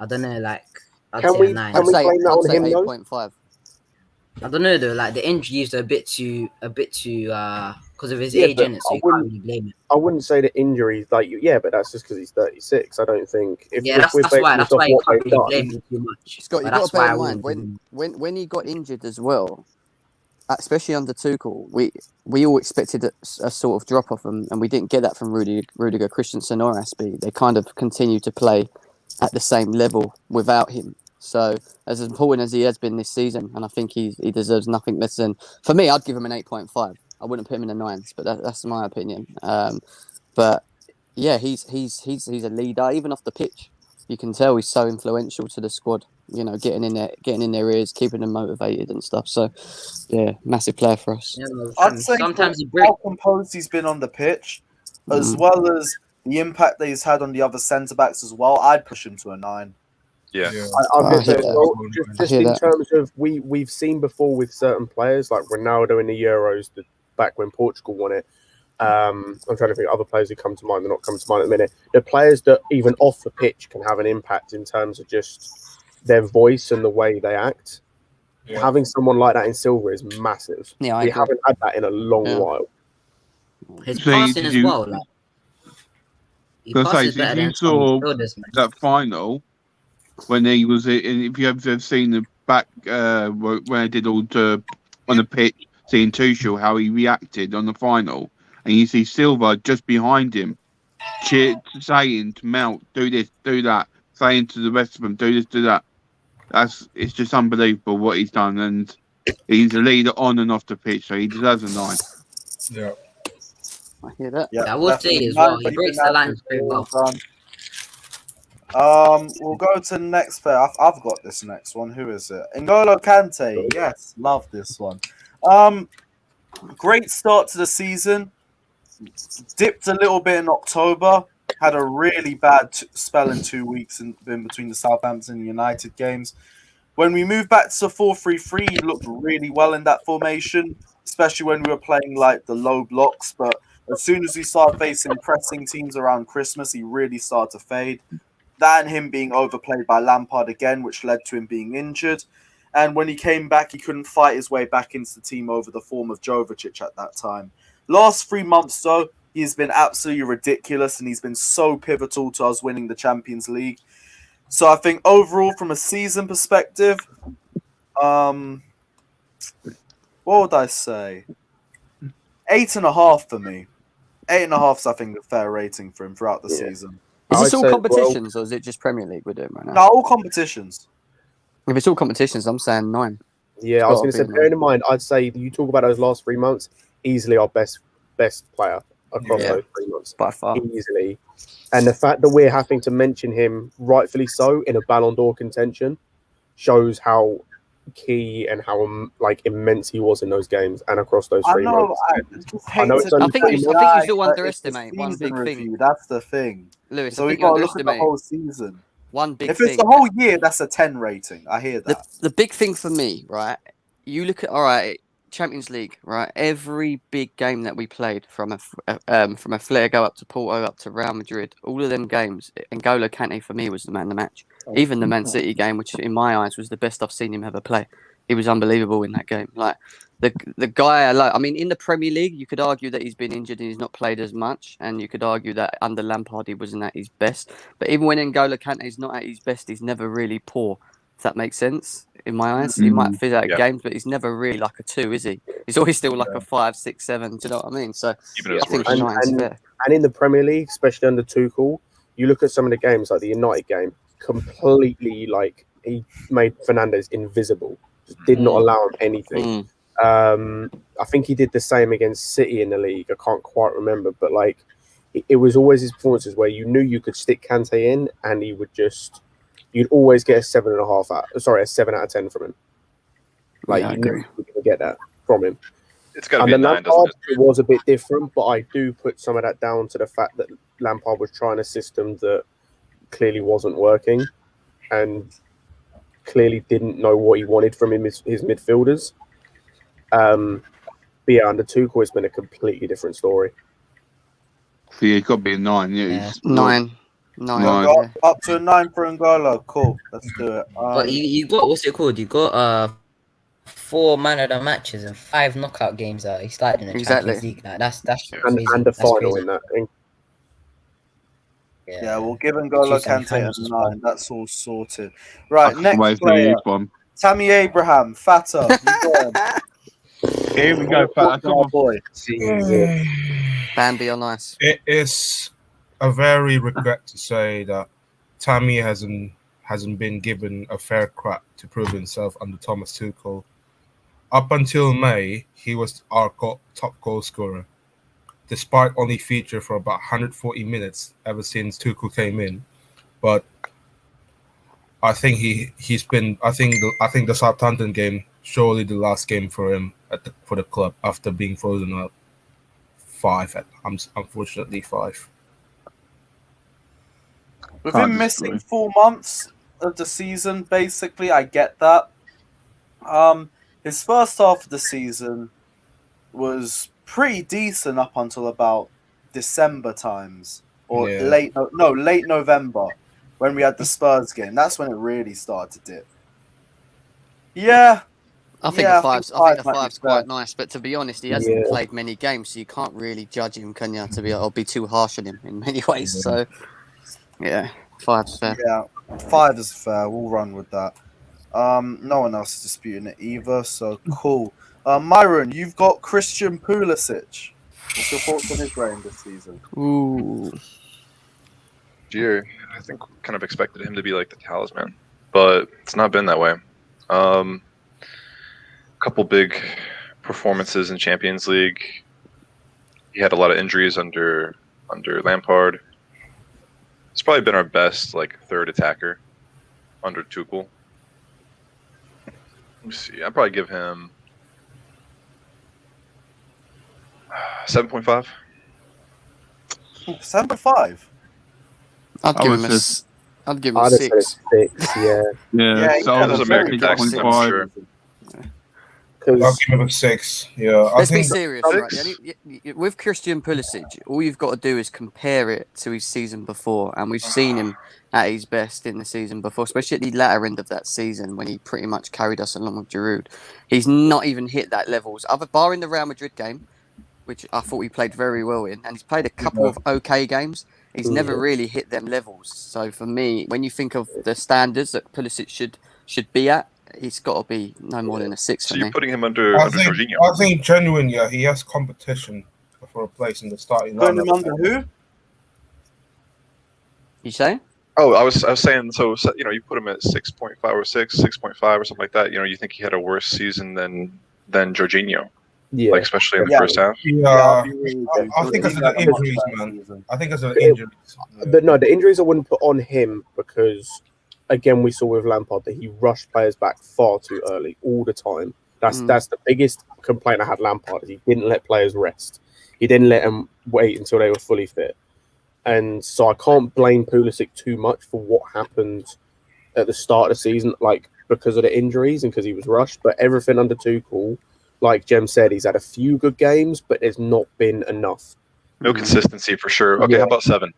I don't know, like I'd Can say we- a 9. can we blame that on him, though? 8.5. I don't know though, like the injuries are a bit too because of his Yeah, age but in it, so I you can't wouldn't- really blame it. I wouldn't say the injuries, like, yeah, but that's just because he's 36. I don't think. If That's we're why basing that's this off why you what can't they've really blame done, him too much. Scott, But you've got that's to bear why in I mind wouldn't. when he got injured as well, especially under Tuchel, we all expected a sort of drop off, and we didn't get that from Rudiger, Christensen, or Aspie. They kind of continued to play at the same level without him. So as important as he has been this season, and I think he deserves nothing less than. For me, I'd give him an 8.5. I wouldn't put him in the 9s, but that's my opinion. But yeah, he's a leader even off the pitch. you can tell he's so influential to the squad. You know, getting in their ears, keeping them motivated and stuff. So, yeah, massive player for us. You know, I'd say sometimes he for breaks. how composed he's been on the pitch, as well as the impact that he's had on the other centre backs as well, I'd push him to a 9. Yeah. I'm going to say, hear that. well, I just hear in that. terms of we've seen before with certain players like Ronaldo in the Euros, back when Portugal won it. I'm trying to think of other players who come to mind. They're not coming to mind at the minute. The players that even off the pitch can have an impact in terms of just their voice and the way they act. Yeah. Having someone like that in Silva is massive. Yeah, I we agree. haven't had that in a long Yeah. while. His So passing did as you- well. Like, he Gonna say, passes if better you than some saw midfielders, man. that final when he was in, if you have seen the back when I did all the on the pitch, seeing Tuchel how he reacted on the final, and you see Silva just behind him, saying to Mount, "Do this, do that," saying to the rest of them, "Do this, do that." It's just unbelievable what he's done, and he's a leader on and off the pitch, so he deserves a 9. Yeah. I hear that. I will say as well, he breaks the lines very well. We'll go to the next player. I've got this next one. Who is it? N'Golo Kante. Yes, love this one. Great start to the season. Dipped a little bit in October. Had a really bad spell in 2 weeks in between the Southampton and United games. When we moved back to 4-3-3, he looked really well in that formation, especially when we were playing like the low blocks. But as soon as we started facing pressing teams around Christmas, he really started to fade. That and him being overplayed by Lampard again, which led to him being injured. And when he came back, he couldn't fight his way back into the team over the form of Jovicic at that time. Last 3 months, though, he's been absolutely ridiculous, and he's been so pivotal to us winning the Champions League. So I think overall, from a season perspective, what would I say? 8.5 for me. 8.5 is, I think, a fair rating for him throughout the season. Is I'd this all say, competitions or is it just Premier League we're doing right now? No, all competitions. If it's all competitions, I'm saying 9. Yeah, I was going to say, Gotta be bearing in mind, I'd say you talk about those last 3 months, easily our best player across those 3 months. By far. Easily. And the fact that we're having to mention him, rightfully so, in a Ballon d'Or contention shows how key and how immense he was in those games and across those 3 months. I know it's only I think you still underestimate one big thing. That's the thing. Lewis, So I we think you got to look at the underestimate whole season. one big If thing. it's the whole year, that's a 10 rating. I hear that. The big thing for me, right? You look at Champions League, right? Every big game that we played from a Flair go up to Porto up to Real Madrid, all of them games, N'Golo Kante for me was the man of the match. Even the Man City game, which in my eyes was the best I've seen him ever play. He was unbelievable in that game. Like the guy, I mean, in the Premier League, you could argue that he's been injured and he's not played as much, and you could argue that under Lampard he wasn't at his best. But even when N'Golo Kante is not at his best, he's never really poor. If that makes sense, in my eyes, he might fizz out games, but he's never really like a 2, is he? He's always still like a 5, 6, 7. Do you know what I mean? So I think a 9 is fair. And in the Premier League, especially under Tuchel, you look at some of the games, like the United game, completely he made Fernandes invisible. Just did not allow him anything. I think he did the same against City in the league. I can't quite remember, but it was always his performances where you knew you could stick Kante in, and he would you'd always get a 7 out of 10 from him. You knew you were going to get that from him. It's got to be a 9, doesn't it? It was a bit different, but I do put some of that down to the fact that Lampard was trying a system that clearly wasn't working, and clearly didn't know what he wanted from his midfielders. But yeah, under Tuchel, it's been a completely different story. Yeah, it's got to be a 9. Yeah, 9. Up to a 9 for N'Golo. Cool. Let's do it. But you got, what's it called? You got 4 man of the matches and 5 knockout games that he started in the Champions League. Like, that's crazy. And the final in that. Yeah, we'll give N'Golo Kante a 9. That's all sorted. Right, next player. Tammy Abraham, Fata. Here we go, Fata. Come on, boy. Bambi on ice. It is a very regret to say that Tammy hasn't been given a fair crack to prove himself under Thomas Tuchel. Up until May, he was our top goal scorer, despite only featuring for about 140 minutes ever since Tuchel came in. But I think he's been. I think the Southampton game surely the last game for him for the club after being frozen up 5. Unfortunately 5. With Can't him disagree. missing 4 months of the season, basically, I get that. His first half of the season was pretty decent up until about December times, or Yeah. late November, when we had the Spurs game. That's when it really started to dip. Yeah, I think Yeah, a five's. I think a might be five's fair. quite nice, but to be honest, he hasn't Yeah. played many games, so you can't really judge him, can you? Or be too harsh on him in many ways. So, yeah, five's fair. Yeah, 5 is fair. We'll run with that. No one else is disputing it either, so cool. Myron, you've got Christian Pulisic. What's your thoughts on his reign this season? Ooh, Year, I think we kind of expected him to be like the talisman, but it's not been that way. Couple big performances in Champions League. He had a lot of injuries under Lampard. He's probably been our best third attacker under Tuchel. Let me see. I'd probably give him 7.5. 7.5. I'd I give would him a. say- s- I'd give him I'd a have said 6. 6, yeah. Yeah, he so had I a was very American good accent, I'm 6.5. sure. I'll Because give him a 6. Yeah, Let's I be think serious, right? With Christian Pulisic, all you've got to do is compare it to his season before, and we've seen him at his best in the season before, especially at the latter end of that season when he pretty much carried us along with Giroud. He's not even hit that levels, other bar in the Real Madrid game, which I thought he played very well in, and he's played a couple of okay games. He's never really hit them levels. So for me, when you think of the standards that Pulisic should be at, he's got to be no more than a 6 So for you're me. putting him under Jorginho. I think genuinely, yeah, he has competition for a place in the starting Putting him lineup. under who? You say? Oh, I was saying so you put him at 6.5 or 6.5 or something like that. You think he had a worse season than Jorginho, yeah, especially in the Yeah. first half. Yeah, really I think it's the injuries, man. I think it's the injuries. the injuries I wouldn't put on him because, again, we saw with Lampard that he rushed players back far too early all the time. That's the biggest complaint I had Lampard is he didn't let players rest. He didn't let them wait until they were fully fit. And so I can't blame Pulisic too much for what happened at the start of the season, because of the injuries and because he was rushed. But everything under Tuchel, like Jem said, he's had a few good games, but there's not been enough. No consistency for sure. Okay, Yeah. how about 7?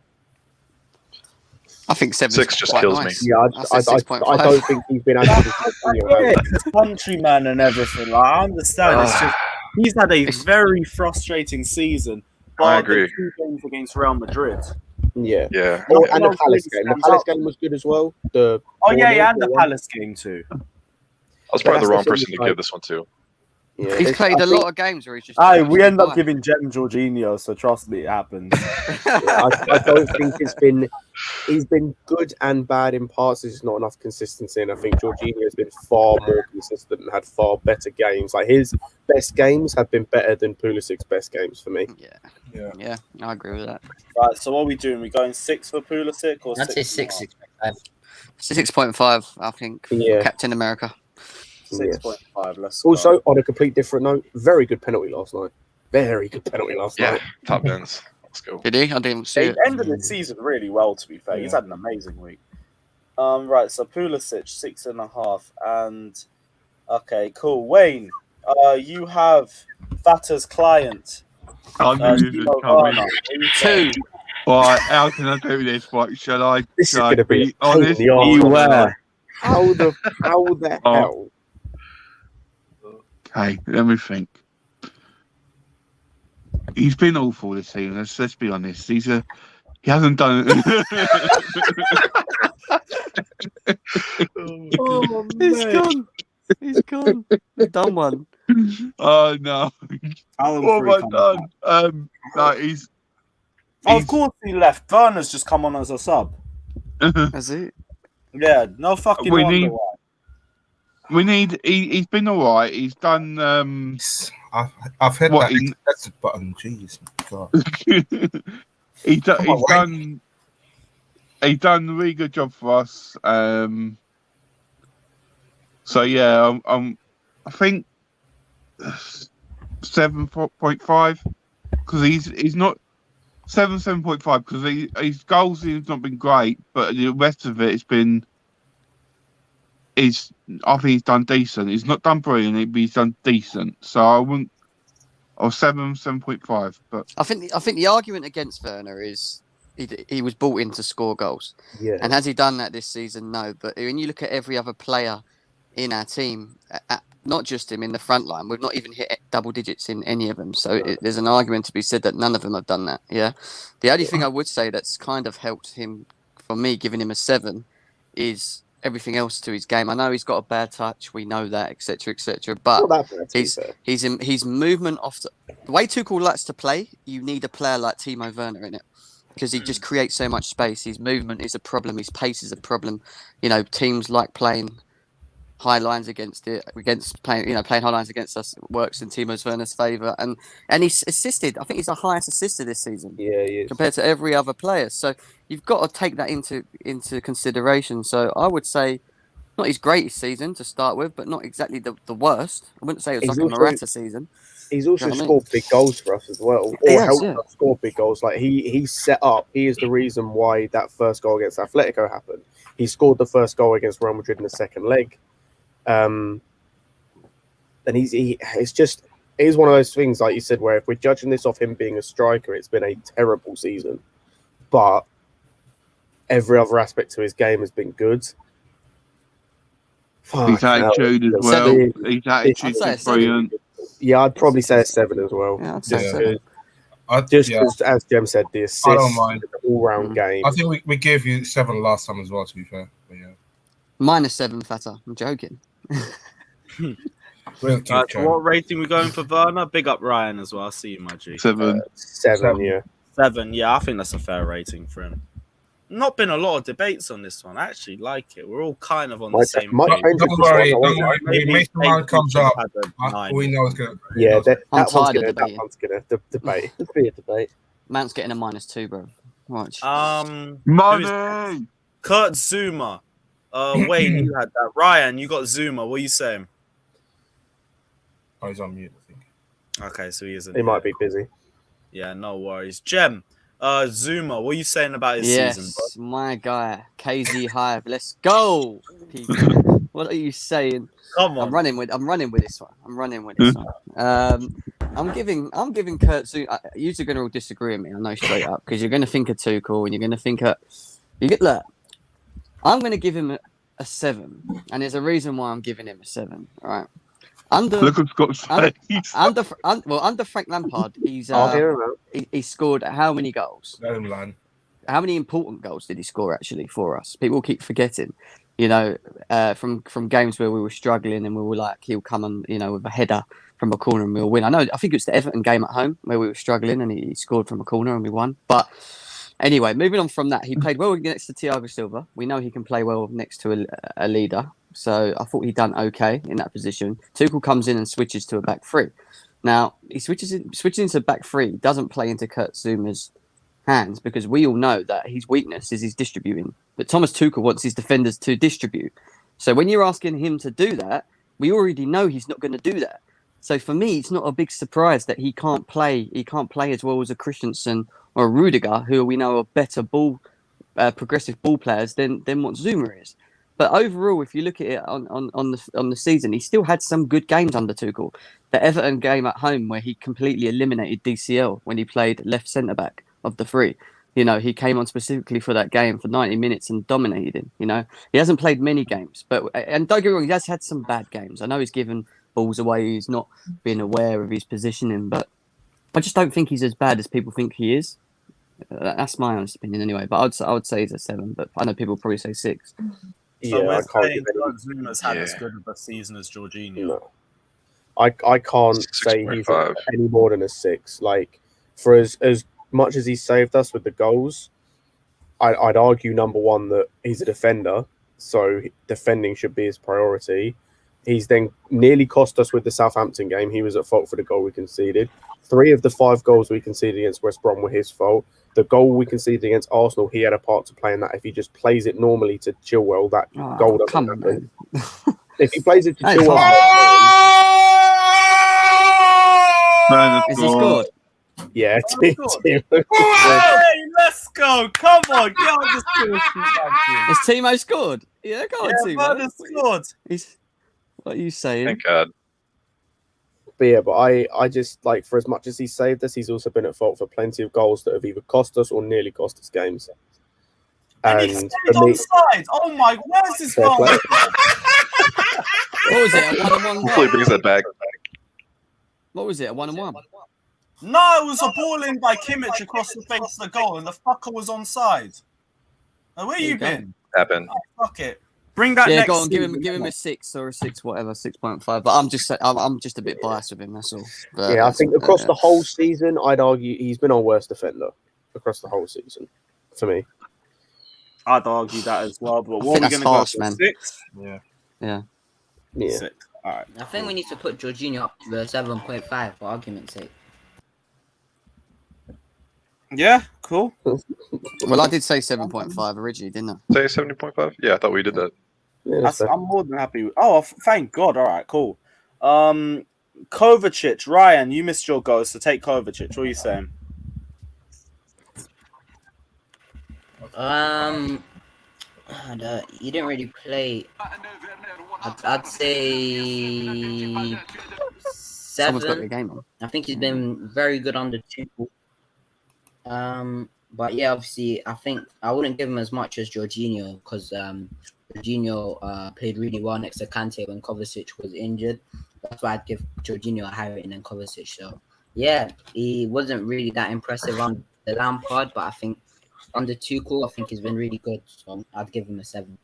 I think 7's 6 just quite kills me. nice. Yeah, I I said 6.5. don't think he's been actually. It's countryman and everything. I understand. It's just he's had a very frustrating season. I Bar agree. the 2 games against Real Madrid. Yeah. Yeah. Oh, Yeah. and the Palace game. The Palace game was good as well. The And the 4-0 Palace game too. I was probably the that's wrong the person thing, to give this one to. Yeah, He's it's- played I a think- lot of games where he's just. Aye, we end up fine. giving Jem Jorginho, so trust me, it happens. I don't think he's been good and bad in parts. There's just not enough consistency, and I think Jorginho has been far more consistent and had far better games. His best games have been better than Pulisic's best games for me. Yeah, I agree with that. Right, so what are we doing? We going 6 for Pulisic or I'd say 6? 6.5. 6.5, I think. For Yeah. Captain America. 6.5. Let's go. Also, on a complete different note, very good penalty last night. Very good penalty last Yeah, night. top bins. Let's go. Did he? I didn't see He it. ended the season really well, to be fair. He's had an amazing week. Right, so Pulisic 6.5, and okay, cool. Wayne, you have Fata's client. I knew this was Timo coming. Werner. Who's 2. Right, how can I do this? What shall I? This is shall I going to be be honest? Beware. How the hell? Okay, let me think. He's been awful this season. Let's be honest. He hasn't done it. Oh, He's gone. He's gone. He's done one. Oh no! Alan What Free have I coming done? back. No, he's. Oh, of course he left. Werner's just come on as a sub. Has he? Yeah, no fucking We wonder need- why. We need. He's been all right. He's done. I've hit What, that in- expensive button. Jeez, God. he's Come on, done. He's done a really good job for us. So yeah, I think 7.5 because he's not 7.5 because his goals has not been great, but the rest of it has been. I think he's done decent. He's not done brilliant, but he's done decent. So I wouldn't. Or 7.5. But I think the argument against Werner is he was brought in to score goals. Yeah. And has he done that this season? No. But when you look at every other player in our team, not just him in the front line, we've not even hit double digits in any of them. So there's an argument to be said that none of them have done that. Yeah. The only thing I would say that's kind of helped him, for me, giving him a 7, is everything else to his game. I know he's got a bad touch. We know that, etc., etc. But Not that bad, to be fair. his movement off the way Tuchel likes to play. You need a player like Timo Werner in it because he just creates so much space. His movement is a problem. His pace is a problem. You know, teams like playing high lines against playing high lines against us works in Timo Werner's favour. And he's assisted. I think he's the highest assister this season. Yeah, he is. Compared to every other player. So you've got to take that into consideration. So I would say not his greatest season to start with, but not exactly the worst. I wouldn't say it was He's like a Morata season. He's also You know what I scored big goals for us as well, or He has, helped yeah. us score big goals. Like he's set up. He is the reason why that first goal against Atletico happened. He scored the first goal against Real Madrid in the second leg. And it's one of those things, like you said, where if we're judging this off him being a striker, it's been a terrible season. But every other aspect to his game has been good. his attitude as well. His attitude is brilliant. Yeah, I'd probably say a 7 as well. Yeah, I'd say Just 7. because, as Jem said, the assist, I don't mind. the all-round game. I think we gave you 7 last time as well, to be fair. But yeah. -7, Fata. I'm joking. Real cute, So what rating we going for Werner? Big up Ryan as well. I see you, my G. 7. 7, yeah. 7, yeah, I think that's a fair rating for him. Not been a lot of debates on this one. I actually like it. We're all kind of on the same page. Don't worry. Maybe Mason Mount comes up. had a 9. We know it's going to. Yeah, that I'm one's tired of gonna debate. It'll be a debate. Mount's getting a -2, bro. Watch. Money! Kurt Zuma. Wayne, you had that. Ryan, you got Zuma. What are you saying? Oh, he's on mute, I think. Okay, so he isn't. He might be busy. Yeah, no worries. Jem, Zuma, what are you saying about his season, bro? Yes, my guy, KZ Hive. Let's go, people. What are you saying? Come on. I'm running with this one. I'm giving Kurt Zuma. You're going to all disagree with me. I know straight up because you're going to think of Tuchel and you're going to think of. Look, I'm going to give him a 7, and there's a reason why I'm giving him a 7. All right. Look at Scott's face. Under Frank Lampard, he scored how many goals? Let him land. How many important goals did he score actually for us? People keep forgetting, you know, from games where we were struggling and we were like, he'll come on, you know, with a header from a corner and we'll win. I think it was the Everton game at home where we were struggling and he scored from a corner and we won. But anyway, moving on from that, he played well next to Thiago Silva. We know he can play well next to a leader. So I thought he'd done okay in that position. Tuchel comes in and switches to a back 3. Now, he switches into back 3. He doesn't play into Kurt Zuma's hands because we all know that his weakness is his distributing. But Thomas Tuchel wants his defenders to distribute. So when you're asking him to do that, we already know he's not going to do that. So for me, it's not a big surprise that he can't play. He can't play as well as a Christensen or a Rudiger, who we know are better progressive ball players than what Zuma is. But overall, if you look at it on the season, he still had some good games under Tuchel. The Everton game at home where he completely eliminated DCL when he played left centre back of the 3. You know, he came on specifically for that game for 90 minutes and dominated him. You know, he hasn't played many games, and don't get me wrong, he has had some bad games. I know he's given balls away. He's not been aware of his positioning, but I just don't think he's as bad as people think he is. That's my honest opinion anyway. But I would say he's a 7, but I know people probably say 6. So Yeah, we're I can't saying give that Zuma's had as good of a season as Jorginho. No. I can't say he's 6.5. any more than a 6. Like, for as much as he saved us with the goals, I'd argue, number one, that he's a defender, so defending should be his priority. He's then nearly cost us with the Southampton game. He was at fault for the goal we conceded. 3 of the 5 goals we conceded against West Brom were his fault. The goal we conceded against Arsenal, he had a part to play in that. If he just plays it normally to Chilwell, that goal doesn't happen. If he plays it to Hey, 2-1, Is he scored? yeah. Hey, let's go! Come on, get on the score sheet, Has Timo scored? Yeah, go on, yeah, Timo. man, it's scored. What are you saying? Thank God. But yeah, but I just like, for as much as he saved us, he's also been at fault for plenty of goals that have either cost us or nearly cost us games. And he And stayed for me, onside. Oh my, where's this fair goal? play. What was it? A 1-1 Hopefully, he brings that back. What was it? A 1-1? No, it was a ball in by Kimmich across the face of the goal, and the fucker was onside. Now, where There you you go. been? Happened. Oh, fuck it. Bring that Yeah, next go on. Give season. him a 6 or a 6, whatever, 6.5. But I'm just a bit biased with him. That's all. But Yeah, I think across the whole season, I'd argue he's been our worst defender across the whole season for me. I'd argue that as well, but I what think are we that's going to go harsh, for? man. 6? Yeah. Yeah. Yeah. 6. All right. I think we need to put Jorginho up to the 7.5 for argument's sake. Yeah, cool. Well, I did say 7.5 originally, didn't I? Say 70.5? Yeah, I thought we did that. Yeah, that's fair. I'm more than happy with. Oh, thank God. All right, cool. Kovacic, Ryan, you missed your goal, so take Kovacic. What are you saying? He didn't really play. I'd say Someone's got the 7. game on. I think he's been very good under Tuchel. But yeah, obviously, I think I wouldn't give him as much as Jorginho because Jorginho played really well next to Kante when Kovacic was injured. That's why I'd give Jorginho a higher rating than Kovacic. So yeah, he wasn't really that impressive on the Lampard, but I think under Tuchel, I think he's been really good. So I'd give him a 7.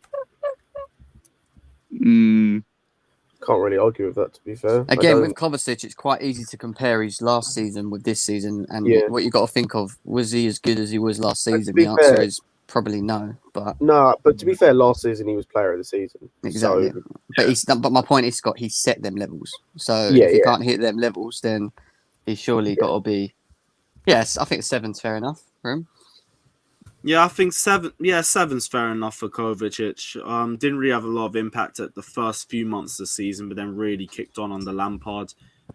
Can't really argue with that, to be fair. Again, with Kovacic, it's quite easy to compare his last season with this season. And what you got to think of, was he as good as he was last season? The answer is probably no. But no, but to be fair, last season he was player of the season. Exactly. So, but my point is, Scott, he set them levels. So Yeah, if he yeah. can't hit them levels, then he's surely got to be. Yes, I think 7's fair enough for him. Yeah, I think 7. Yeah, 7's fair enough for Kovacic. Didn't really have a lot of impact at the first few months of the season, but then really kicked on under Lampard.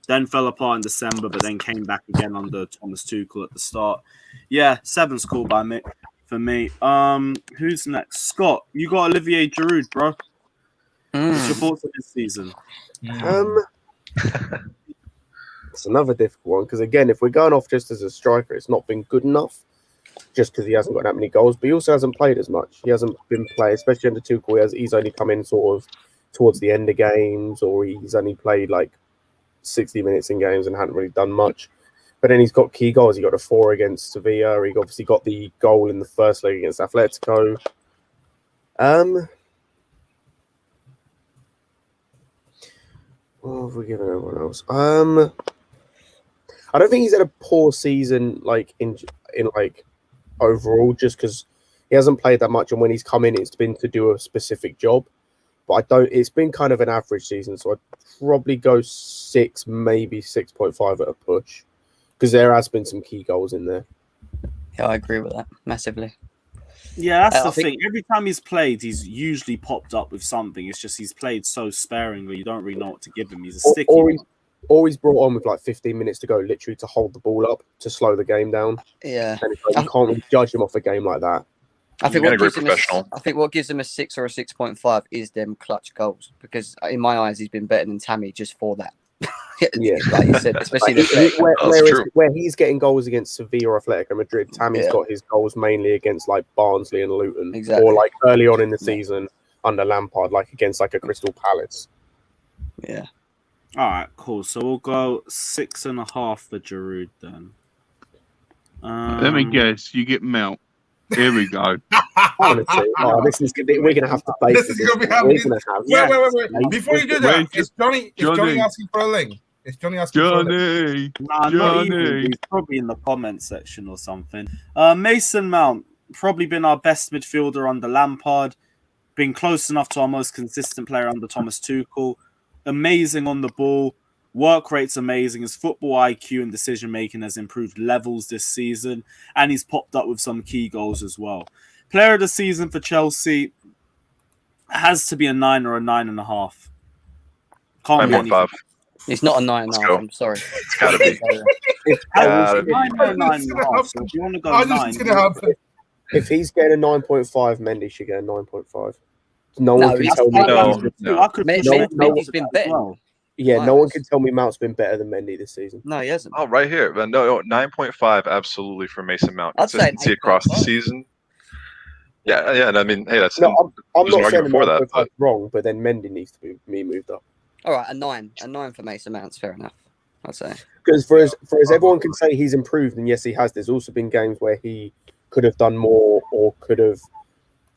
Then fell apart in December, but then came back again under Thomas Tuchel at the start. Yeah, 7's cool by me. For me. Who's next? Scott, you got Olivier Giroud, bro. What's your thoughts on this season? It's another difficult one because again, if we're going off just as a striker, it's not been good enough. Just because he hasn't got that many goals, but he also hasn't played as much. He hasn't been played, especially under Tuchel. He's only come in sort of towards the end of games, or he's only played like 60 minutes in games and hadn't really done much. But then he's got key goals. He got a 4 against Sevilla. He obviously got the goal in the first leg against Atletico. What have we given everyone else? I don't think he's had a poor season, like in like overall, just because he hasn't played that much, and when he's come in, it's been to do a specific job. But I don't. It's been kind of an average season, so I'd probably go 6, maybe 6.5 at a push, because there has been some key goals in there. Yeah, I agree with that massively. Yeah, that's I the think- thing. Every time he's played, he's usually popped up with something. It's just he's played so sparingly, you don't really know what to give him. He's a sticky. Or he's brought on with like 15 minutes to go, literally to hold the ball up, to slow the game down. Yeah. And it's like, you can't really judge him off a game like that. I think He's what a great gives him professional. I think what gives him a 6 or a 6.5 is them clutch goals, because in my eyes he's been better than Tammy just for that. Yeah. Like you said, especially Like, the where he's getting goals against Sevilla or Atletico Madrid, Tammy's Yeah. got his goals mainly against like Barnsley and Luton, Exactly. or like early on in the season under Lampard, like against like a Crystal Palace. Yeah. All right, cool. So we'll go 6.5 for Giroud then. Let me guess. You get Mount. Here we go. Honestly, we're gonna have to base This is gonna be happening. Wait. Before you do that, is Johnny asking for a link? Is Johnny asking for a link? Nah, not even. He's probably in the comment section or something. Mason Mount, probably been our best midfielder under Lampard. Been close enough to our most consistent player under Thomas Tuchel. Amazing on the ball. Work rate's amazing. His football IQ and decision making has improved levels this season. And he's popped up with some key goals as well. Player of the season for Chelsea has to be a 9 or a 9.5. Can't be 9.5. It's not a 9.5. Let's go. I'm sorry. It's gotta be. Gotta be. 9.5. So if you want to go I 9, just gonna happen. If he's getting a 9.5, Mendy should get a 9.5. No No, one can it's tell me. No. I could push Mendy's Mendy's been as better. well. Yeah, no Nice. one can tell me Mount's been better than Mendy this season. No, he hasn't. Oh, right here. But no, 9.5 absolutely for Mason Mount. I'd say an Consistency across the 8.5. season. Yeah, and I mean, hey, that's No, I'm there's not no saying argument for that. 9.5 But is wrong, but then Mendy needs to be moved up. All right, a 9. A 9 for Mason Mount's fair enough, I'd say. Because for as everyone can say he's improved, and yes, he has. There's also been games where he could have done more, or could have,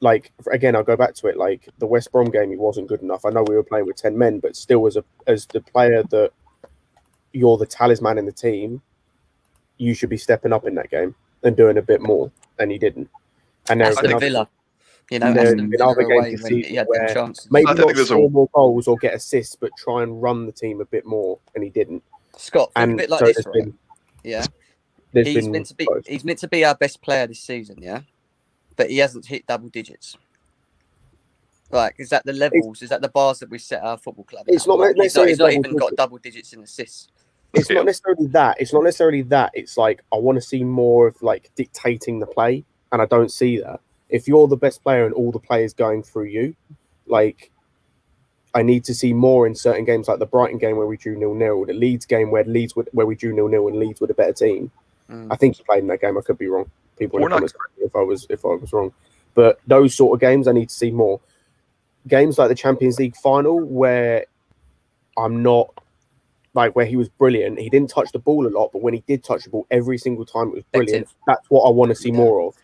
like, again, I'll go back to it. Like the West Brom game, he wasn't good enough. I know we were playing with 10 men, but still, as the player that you're the talisman in the team, you should be stepping up in that game and doing a bit more, and he didn't. And there's Aston Villa. You know, there's Aston been Villa other away games this when he season had them where chances. maybe I not think there's score more goals or get assists, but try and run the team a bit more, and he didn't. Scott, think And a bit like so this, there's right? been- Yeah. There's He's been meant to be both. he's meant to be our best player this season, yeah? But he hasn't hit double digits. Like, is that the levels? Is that the bars that we set our football club? It's at? not Like, necessarily he's not double even got digits. double digits in assists. It's not necessarily that. It's not necessarily that. It's like I want to see more of like dictating the play, and I don't see that. If you're the best player and all the players going through you, like I need to see more in certain games, like the Brighton game where we drew 0-0, the Leeds game where we drew 0-0 and Leeds were the better team. I think he played in that game. I could be wrong. People in the comments correct me if I was wrong. But those sort of games, I need to see more. Games like the Champions League final, where I'm not like where he was brilliant. He didn't touch the ball a lot, but when he did touch the ball, every single time it was brilliant. Effective. That's what I want to see more of.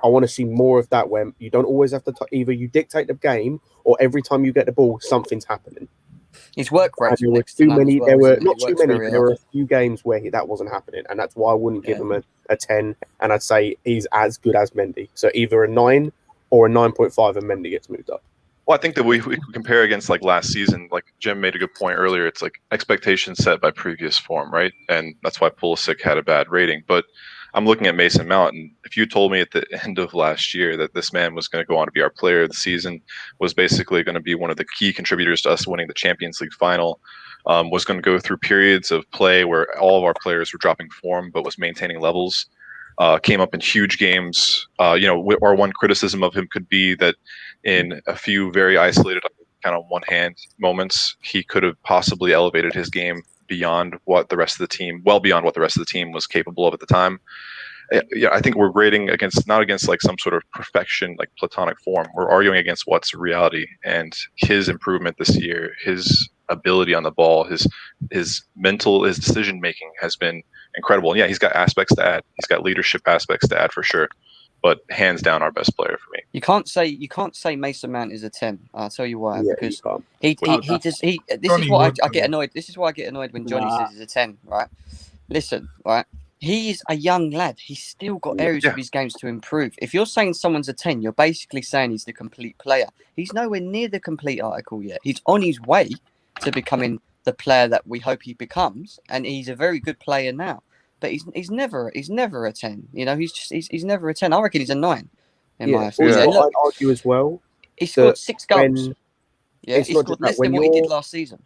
I want to see more of that, where you don't always have to either you dictate the game or every time you get the ball, something's happening. His work And rate. there were too many. There were not too many, but there were a few games where that wasn't happening, and that's why I wouldn't give him a 10. And I'd say he's as good as Mendy. So either a 9 or a 9.5, and Mendy gets moved up. Well, I think that we could compare against like last season. Like Jim made a good point earlier. It's like expectations set by previous form, right? And that's why Pulisic had a bad rating. But I'm looking at Mason Mount, and if you told me at the end of last year that this man was going to go on to be our player of the season, was basically going to be one of the key contributors to us winning the Champions League final, was going to go through periods of play where all of our players were dropping form but was maintaining levels, came up in huge games. Our one criticism of him could be that in a few very isolated, kind of one-hand moments, he could have possibly elevated his game beyond what the rest of the team, well beyond what the rest of the team was capable of at the time. Yeah, I think we're grading not against like some sort of perfection, like platonic form. We're arguing against what's reality, and his improvement this year, his ability on the ball, his decision making has been incredible. And yeah, he's got aspects to add. He's got leadership aspects to add for sure. But hands down, our best player for me. You can't say Mason Mount is a 10. I'll tell you why. Yeah, because you can't. this Johnny is what would, I get annoyed. This is why I get annoyed when Johnny says he's a 10. Right? Listen, right. He's a young lad. He's still got areas of his games to improve. If you're saying someone's a 10, you're basically saying he's the complete player. He's nowhere near the complete article yet. He's on his way to becoming the player that we hope he becomes, and he's a very good player now. But he's never a 10. You know, he's never a 10. I reckon he's a 9 in my opinion. Also, Look, I'd argue as well. he scored 6 goals. Yeah, he scored less than what he did last season.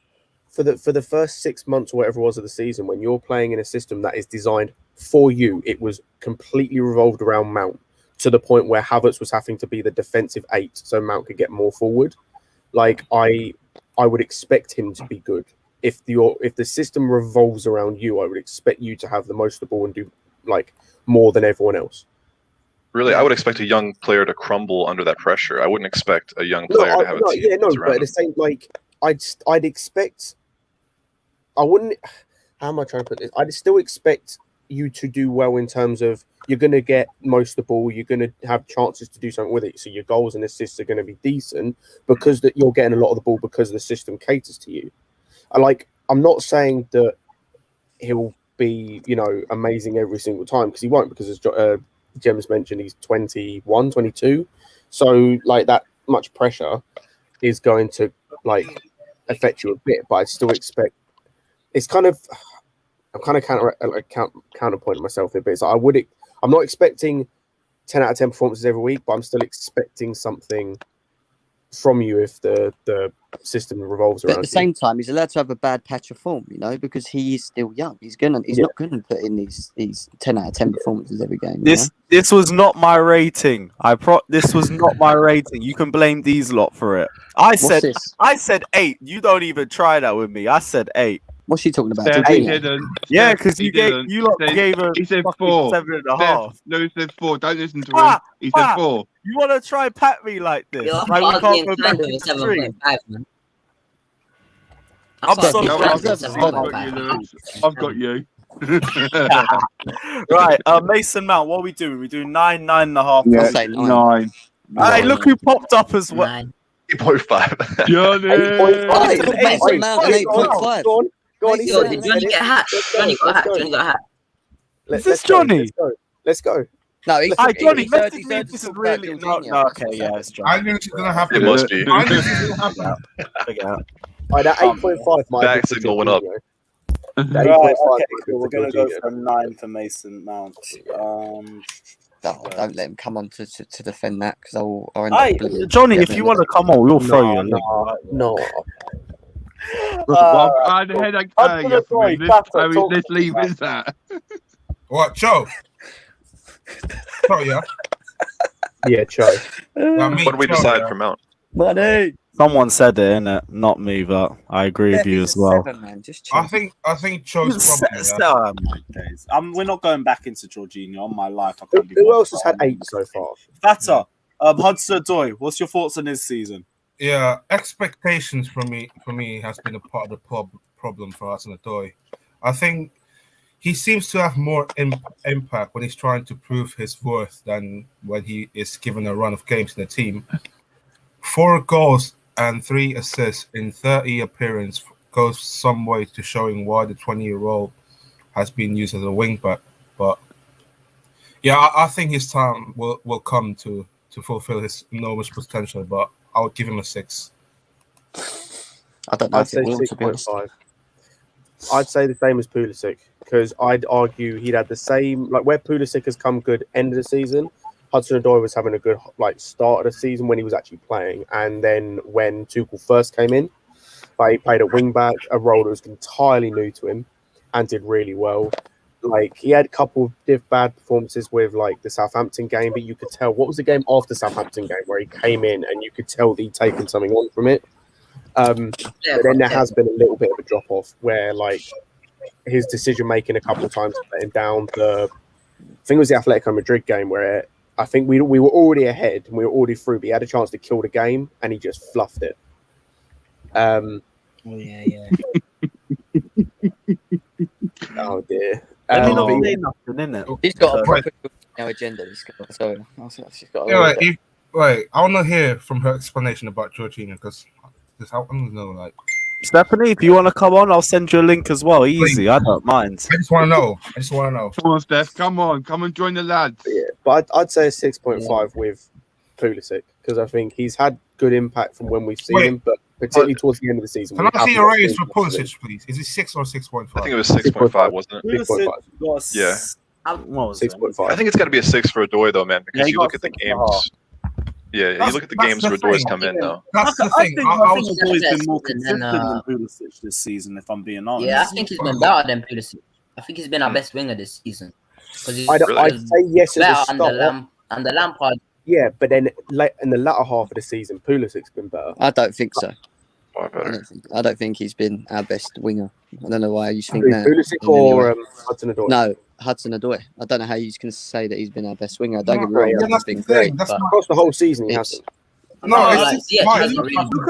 For the first 6 months or whatever it was of the season, when you're playing in a system that is designed for you, it was completely revolved around Mount, to the point where Havertz was having to be the defensive 8 so Mount could get more forward. Like I would expect him to be good. If the system revolves around you, I would expect you to have the most of the ball and do like more than everyone else. Really, I would expect a young player to crumble under that pressure. I wouldn't expect a young player to have a team that's around but at the same, like I'd expect. I wouldn't. How am I trying to put this? I'd still expect you to do well in terms of you're going to get most of the ball. You're going to have chances to do something with it. So your goals and assists are going to be decent because that you're getting a lot of the ball because the system caters to you. I'm not saying that he'll be, amazing every single time, because he won't, because as Jem's mentioned, he's 21, 22. So like that much pressure is going to like affect you a bit, but I still expect it's kind of, I'm kind of counterpointing myself a bit. So I'm not expecting 10 out of 10 performances every week, but I'm still expecting something from you if the system revolves But around at the you. same time, he's allowed to have a bad patch of form, because he is still young. He's not gonna put in these 10 out of 10 performances every game. This was not my rating. This was not my rating. You can blame these lot for it. I said 8. You don't even try that with me. I said 8. What's she talking about? Steph, he Jorginho? didn't. Yeah, Steph, because he you didn't. gave her He said fucking 4. 7.5. No, he said 4. Don't listen to him. He said 4. You want to try pat me like this? You're Like we can't arguing go back kind of in a the stream. 7.5, man. I'm sorry. No, Kind I've of a got you, 7.5. Lewis. I've got you. Right, Mason Mount, what are we doing? We're doing 9, 9.5. I'll say 9. 9. Hey, look who popped up as well. 9. 8.5. Johnny! 8.5. Mason Mount an 8.5. Go on. Yo, did Johnny get a hat? Johnny got a hat. Johnny got a hat. Is this Johnny? Let's go. No, he's Johnny, he's heard message me if us this is talk about really... Jorginho. No, okay, yeah, it's Johnny. I knew it was gonna happen. It must be. I knew it was gonna happen. Figure out. That 8.5 might Back have been signal went up. That Right, 8.5 okay, might have cool. We're been going to go Jorginho. for 9 for Mason Mount. Don't let him come on to defend that because I'll end up. Hey, Johnny, if you want to come on, we'll throw you a link. No. I had a headache earlier for me. Let's leave it at that. What, Joe? Joe, yeah. Yeah, Cho. What do we decide for Mount? Money. Someone said it, innit? Not me, but I agree with you as well. 7, man. Just chill. I think Cho's probably. We're not going back into Jorginho on my life. I can't be Who else bothered. has had 8 so far? Fatter, Hudson-Odoi, what's your thoughts on his season? Yeah, expectations for me has been a part of the problem for Hudson-Odoi. I think he seems to have more impact when he's trying to prove his worth than when he is given a run of games in the team. 4 goals and 3 assists in 30 appearances goes some way to showing why the 20-year-old has been used as a wing-back. But yeah, I think his time will come to fulfill his enormous potential, but I would give him a 6. I don't know I'd if say it will, to be honest. 6.5. I'd say the same as Pulisic because I'd argue he'd had the same, like where Pulisic has come good end of the season, Hudson-Odoi was having a good start of the season when he was actually playing, and then when Tuchel first came in, he played at wing back, a role that was entirely new to him, and did really well. Like he had a couple of bad performances with like the Southampton game, but you could tell what was the game after the Southampton game where he came in and you could tell that he'd taken something on from it. But then there has been a little bit of a drop off where like his decision making a couple of times letting down. I think it was the Atletico Madrid game where I think we were already ahead and we were already through, but he had a chance to kill the game and he just fluffed it. Yeah. Oh dear. Let me not say nothing, innit? He's got a proper agenda. He's got, so she's got. Wait, I want to hear from her explanation about Jorginho because I don't know, like. Stephanie, if you want to come on, I'll send you a link as well. Easy, I don't mind. I just want to know. Come on, Steph. Come and join the lads. Yeah, but I'd say a 6.5 with Pulisic because I think he's had good impact from when we've seen him, but particularly towards the end of the season. Can I see a raise for Pulisic, please? Is it 6 or 6.5? I think it was 6.5, wasn't it? 6.5. Yeah. What was it? 6.5. I think it's got to be a 6 for Odoi, though, man, because you look at the games. Yeah, you look at the games where Doy's come in, though. That's the I thing. think Odoi's been more consistent than Pulisic this season, if I'm being honest. Yeah, I think he's been better than Pulisic. I think he's been our best winger this season. I'd say yes at the start. And the Lampard. Yeah, but then in the latter half of the season, Pulisic's been better. I don't think so. Better. I don't think he's been our best winger. I don't know why you think that. Pulisic or Hudson-Odoi? No, Hudson-Odoi. I don't know how you can say that he's been our best winger. Don't get me wrong, he's been great. But across the whole season, he hasn't. Look at the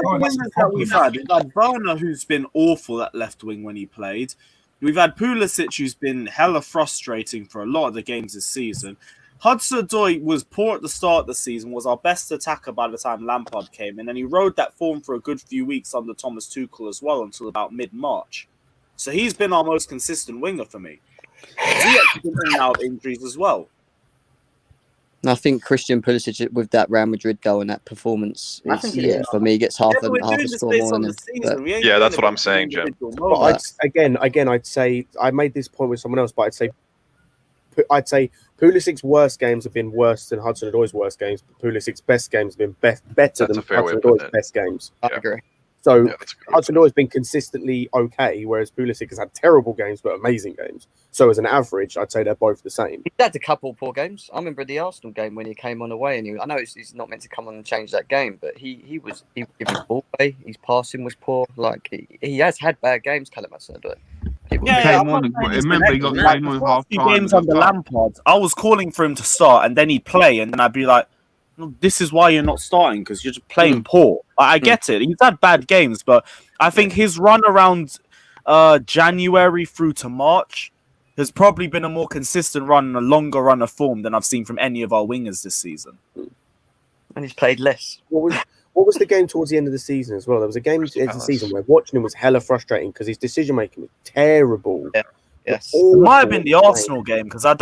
wingers that we've had. We've had Werner, who's been awful at left wing when he played. We've had Pulisic, who's been hella frustrating for a lot of the games this season. Hudson-Odoi was poor at the start of the season, was our best attacker by the time Lampard came in, and he rode that form for a good few weeks under Thomas Tuchel as well until about mid-March. So he's been our most consistent winger for me. Ziyech's been in and out of injuries as well. I think Christian Pulisic with that Real Madrid goal and that performance, for me, gets half a score more than him. Yeah, that's what I'm saying, Jim. But I'd say I made this point with someone else, but I'd say I'd say Pulisic's worst games have been worse than Hudson-Odoi's worst games, but Pulisic's best games have been better That's than a fair way of Hudson-Odoi's putting it. best games. I Yeah. agree. So Yeah, that's a good way of Hudson-Odoi's been consistently okay, whereas Pulisic has had terrible games but amazing games. So as an average, I'd say they're both the same. He's had a couple of poor games. I remember the Arsenal game when he came on away, and I know he's not meant to come on and change that game, but he was giving the ball away. His passing was poor. Like he has had bad games, Callum Hudson-Odoi. He Yeah, came I'm on. not saying he's Remember, he been got excellent. came on The half first few time. games under Lampard, I was calling for him to start, and then he'd play, and then I'd be like, "No, this is why you're not starting, because you're just playing poor." I get it. He's had bad games, but I think his run around January through to March has probably been a more consistent run and a longer run of form than I've seen from any of our wingers this season. And he's played less. What was the game towards the end of the season as well? There was a game at the end of the season where watching him was hella frustrating because his decision making was terrible. Yeah. Yes. It might have been the Arsenal game, because it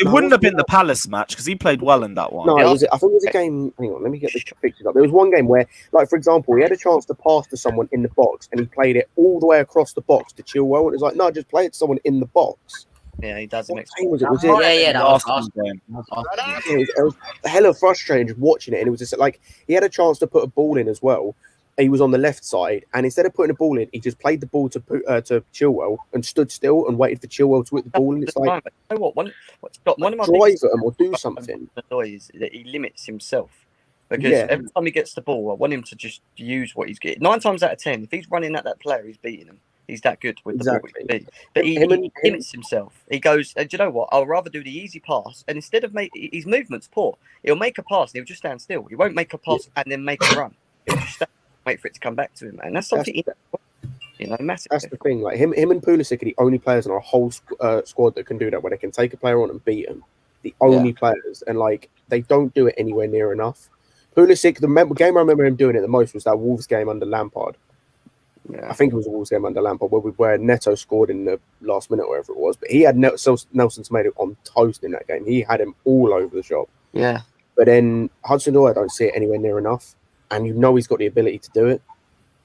wouldn't have been the the Palace match, because he played well in that one. No, Yeah. I think it was a game. Hang on, let me get the pictures up. There was one game where, like, for example, he had a chance to pass to someone in the box and he played it all the way across the box to Chilwell. And it was like, no, just play it to someone in the box. Yeah, he does. What game was it? Was That might it? have been that the was Arsenal game. It was hella frustrating just watching it. And it was just like he had a chance to put a ball in as well. He was on the left side, and instead of putting a ball in, he just played the ball to Chilwell and stood still and waited for Chilwell to hit the ball. And it's like, you know what? One of my drive biggest at him or do something. is that he limits himself. Because Yeah. every time he gets the ball, I want him to just use what he's getting. 9 times out of 10, if he's running at that player, he's beating him. He's that good with the ball. Exactly. But he Him and- limits himself. He goes, do you know what? I'll rather do the easy pass. And instead of his movement's poor. He'll make a pass and he'll just stand still. He won't make a pass and then make a run. He'll just stand, wait for it to come back to him. And that's something, massive. That's the thing. Like him and Pulisic are the only players in our whole squad that can do that, where they can take a player on and beat him. The only players, and like they don't do it anywhere near enough. Pulisic, the game I remember him doing it the most was that Wolves game under Lampard. Yeah. I think it was a Wolves game under Lampard where Neto scored in the last minute, or whatever it was. But he had Nelson Semedo on toast in that game. He had him all over the shop. Yeah. But then Hudson-Odoi, I don't see it anywhere near enough, and he's got the ability to do it.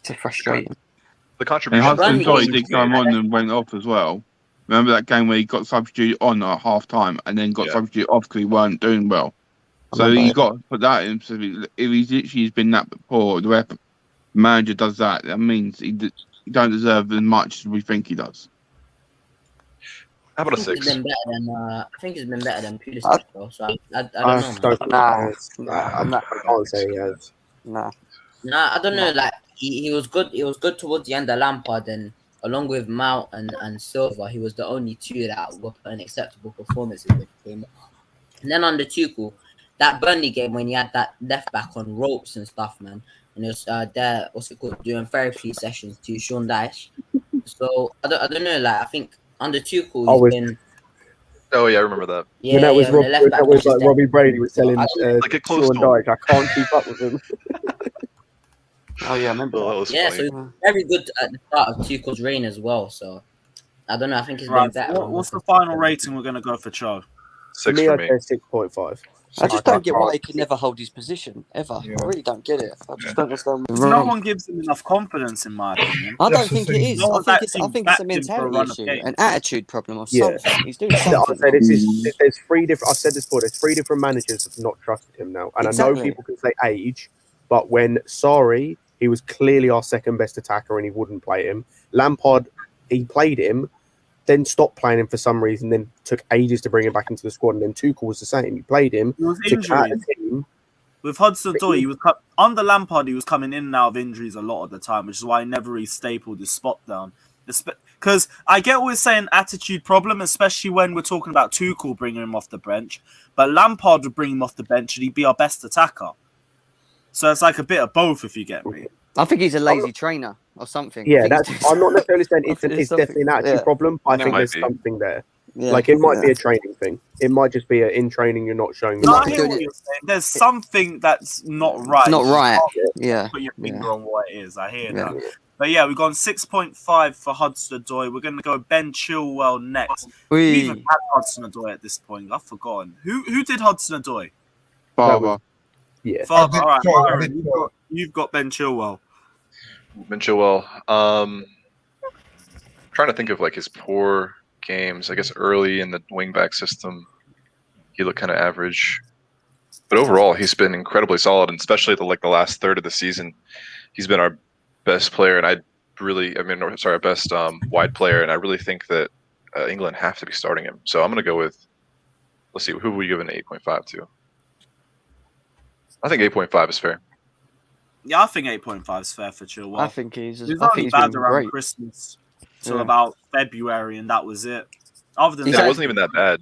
It's frustrating. The And contribution. Hudson-Odoi did come on and went off as well. Remember that game where he got substituted on at half time and then got substituted off because he weren't doing well. So you got to put that in. So if he's been that poor, the rep manager does that. That means he don't deserve as much as we think he does. How about a He's 6? been better than I think he's been better than Pulisic though. So I don't know. Man. I can't say he has. Nah. Nah, I don't know. Like he was good. He was good towards the end of Lampard, and along with Mount and Silva, he was the only two that were putting acceptable performances when he came up. And then under Tuchel, that Burnley game when he had that left back on ropes and stuff, man, and it was there. What's it called? Doing therapy sessions to Sean Dyche. So I don't know. Like I think under Tuchel, he's been. Oh yeah, I remember that. Yeah, that was when the left back that was just like there. Robbie Brady was telling Like a close Sean to him. Dyche, I can't keep up with him. Oh yeah, I remember. Oh, that was Yeah, funny. so he's very good at the start of Tuchel's reign as well. So I don't know. I think he's been Right, better. what's the final rating we're going to go for Cho? 6 me, for I'd me. say 6.5. I just don't get why he can't- can never hold his position ever. Yeah. I really don't get it. I just don't understand. No one gives him enough confidence, in my opinion. I don't That's the think it thing. is. No I one's think it's actually a backed him for a mentality run of issue, games. an attitude problem or Yeah. something. He's doing I'd something. say there's 3 different. I've said this before. There's 3 different managers that have not trusted him now, and I know Exactly. people can say age, but when Sarri, he was clearly our second best attacker, and he wouldn't play him. Lampard, he played him, then stopped playing him for some reason, then took ages to bring him back into the squad, and then Tuchel was the same. He played him, It was took him out of injuries. the team. With Hudson-Odoi, he was under Lampard. He was coming in and out of injuries a lot of the time, which is why he never really stapled his spot down. Because I get what we're saying, attitude problem, especially when we're talking about Tuchel bringing him off the bench. But Lampard would bring him off the bench, and he'd be our best attacker. So it's like a bit of both, if you get me. I think he's a lazy trainer or something. I Yeah, think that's. he's- I'm not necessarily saying I it's, think it's there's definitely an something- attitude yeah. problem. But I It think might there's be. something there. Yeah. Like it might be Yeah. a training thing. It might just be in training you're not showing. No, I might be hear doing what it- you're saying. There's something that's not right. Not You right. can't Yeah. Put your finger on what it is. I hear Yeah. that. But yeah, we've gone 6.5 for Hudson-Odoi. We're going to go Ben Chilwell next. We even had Hudson-Odoi at this point. I've forgotten. Who did Hudson-Odoi? Barber. Yeah. Father. All right, Chilwell, I Byron, did you've got Ben Chilwell. Ben Chilwell. Trying to think of like his poor games. I guess early in the wingback system, he looked kind of average. But overall, he's been incredibly solid, and especially the last third of the season, he's been our best player. And our best wide player. And I really think that England have to be starting him. So I'm going to go with, let's see, who would we give an 8.5 to? I think 8.5 is fair. Yeah, I think 8.5 is fair for Chilwell. I think he's He was I think only he's bad been around great. Christmas till about February, and that was it. Other than He's It that, wasn't even that bad.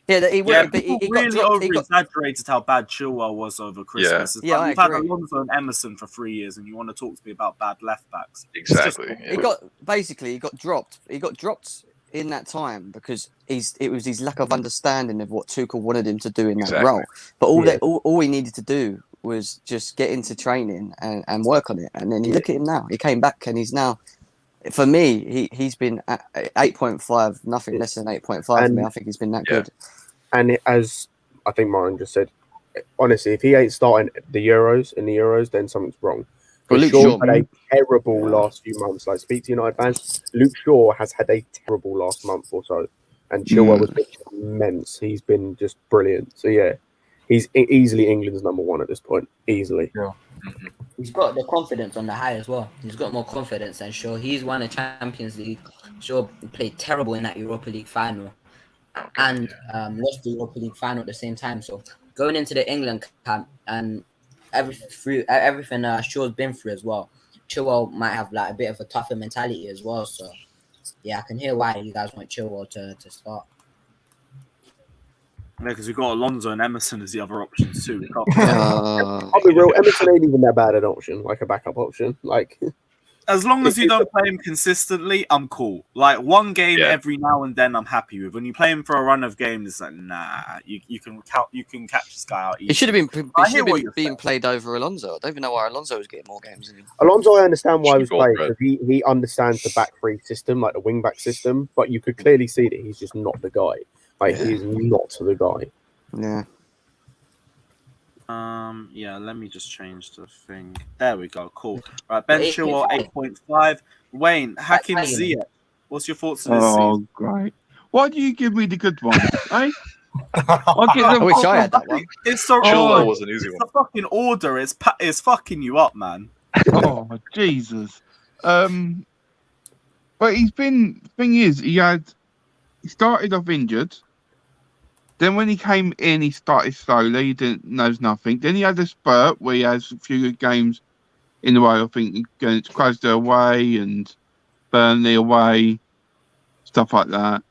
Yeah, he yeah, wouldn't. But people he got really dropped. over-exaggerated how bad Chilwell was over Christmas. It's Yeah, like I we've had agree. Alonso and Emerson for 3 years, and you want to talk to me about bad left-backs. Exactly. He got dropped. He got dropped in that time because it was his lack of understanding of what Tuchel wanted him to do in that Exactly. role. But all he needed to do was just get into training and work on it. And then you look at him now. He came back and he's now, for me, he's been at 8.5, nothing less than 8.5 for me. I think he's been that good. And as I think Martin just said, honestly, if he ain't starting in the Euros, then something's wrong. Well, Luke Luke Shaw Shaw, had a terrible last few months. Like, speak to United fans, Luke Shaw has had a terrible last month or so, and Chilwell was been immense. He's been just brilliant. So yeah, he's easily England's number one at this point. Easily. Yeah. He's got the confidence on the high as well. He's got more confidence than Shaw. He's won a Champions League. Shaw played terrible in that Europa League final, and lost the Europa League final at the same time. So going into the England camp and everything Shaw's been through as well, Chilwell might have like a bit of a tougher mentality as well. So yeah, I can hear why you guys want Chilwell to start. Yeah, because we've got Alonso and Emerson as the other options too. I'll be real, Emerson ain't even that bad an option, like a backup option. Like, as long as you don't play him consistently, I'm cool. Like one game every now and then, I'm happy with. When you play him for a run of games, it's like you can catch this guy out. He should have been being played over Alonso. I don't even know why Alonso was getting more games than him. Alonso, I understand why he was playing because he understands the back three system, like the wing back system. But you could clearly see that he's just not the guy. Like he's not the guy. Yeah. Yeah, let me just change the thing. There we go. Cool. Right, Ben Chilwell 8.5. Wayne, Hakim Ziyech. What's your thoughts on this season? Oh, great. Why do you give me the good ones, eh? I wish I had that one. It's so Chilwell was an easy one. The fucking order is fucking you up, man. Oh, Jesus. But he's been... Thing is, he started off injured. Then when he came in, he started slowly. He knows nothing. Then he had a spurt where he has a few good games in a row. I think against Crosby away and Burnley away, stuff like that.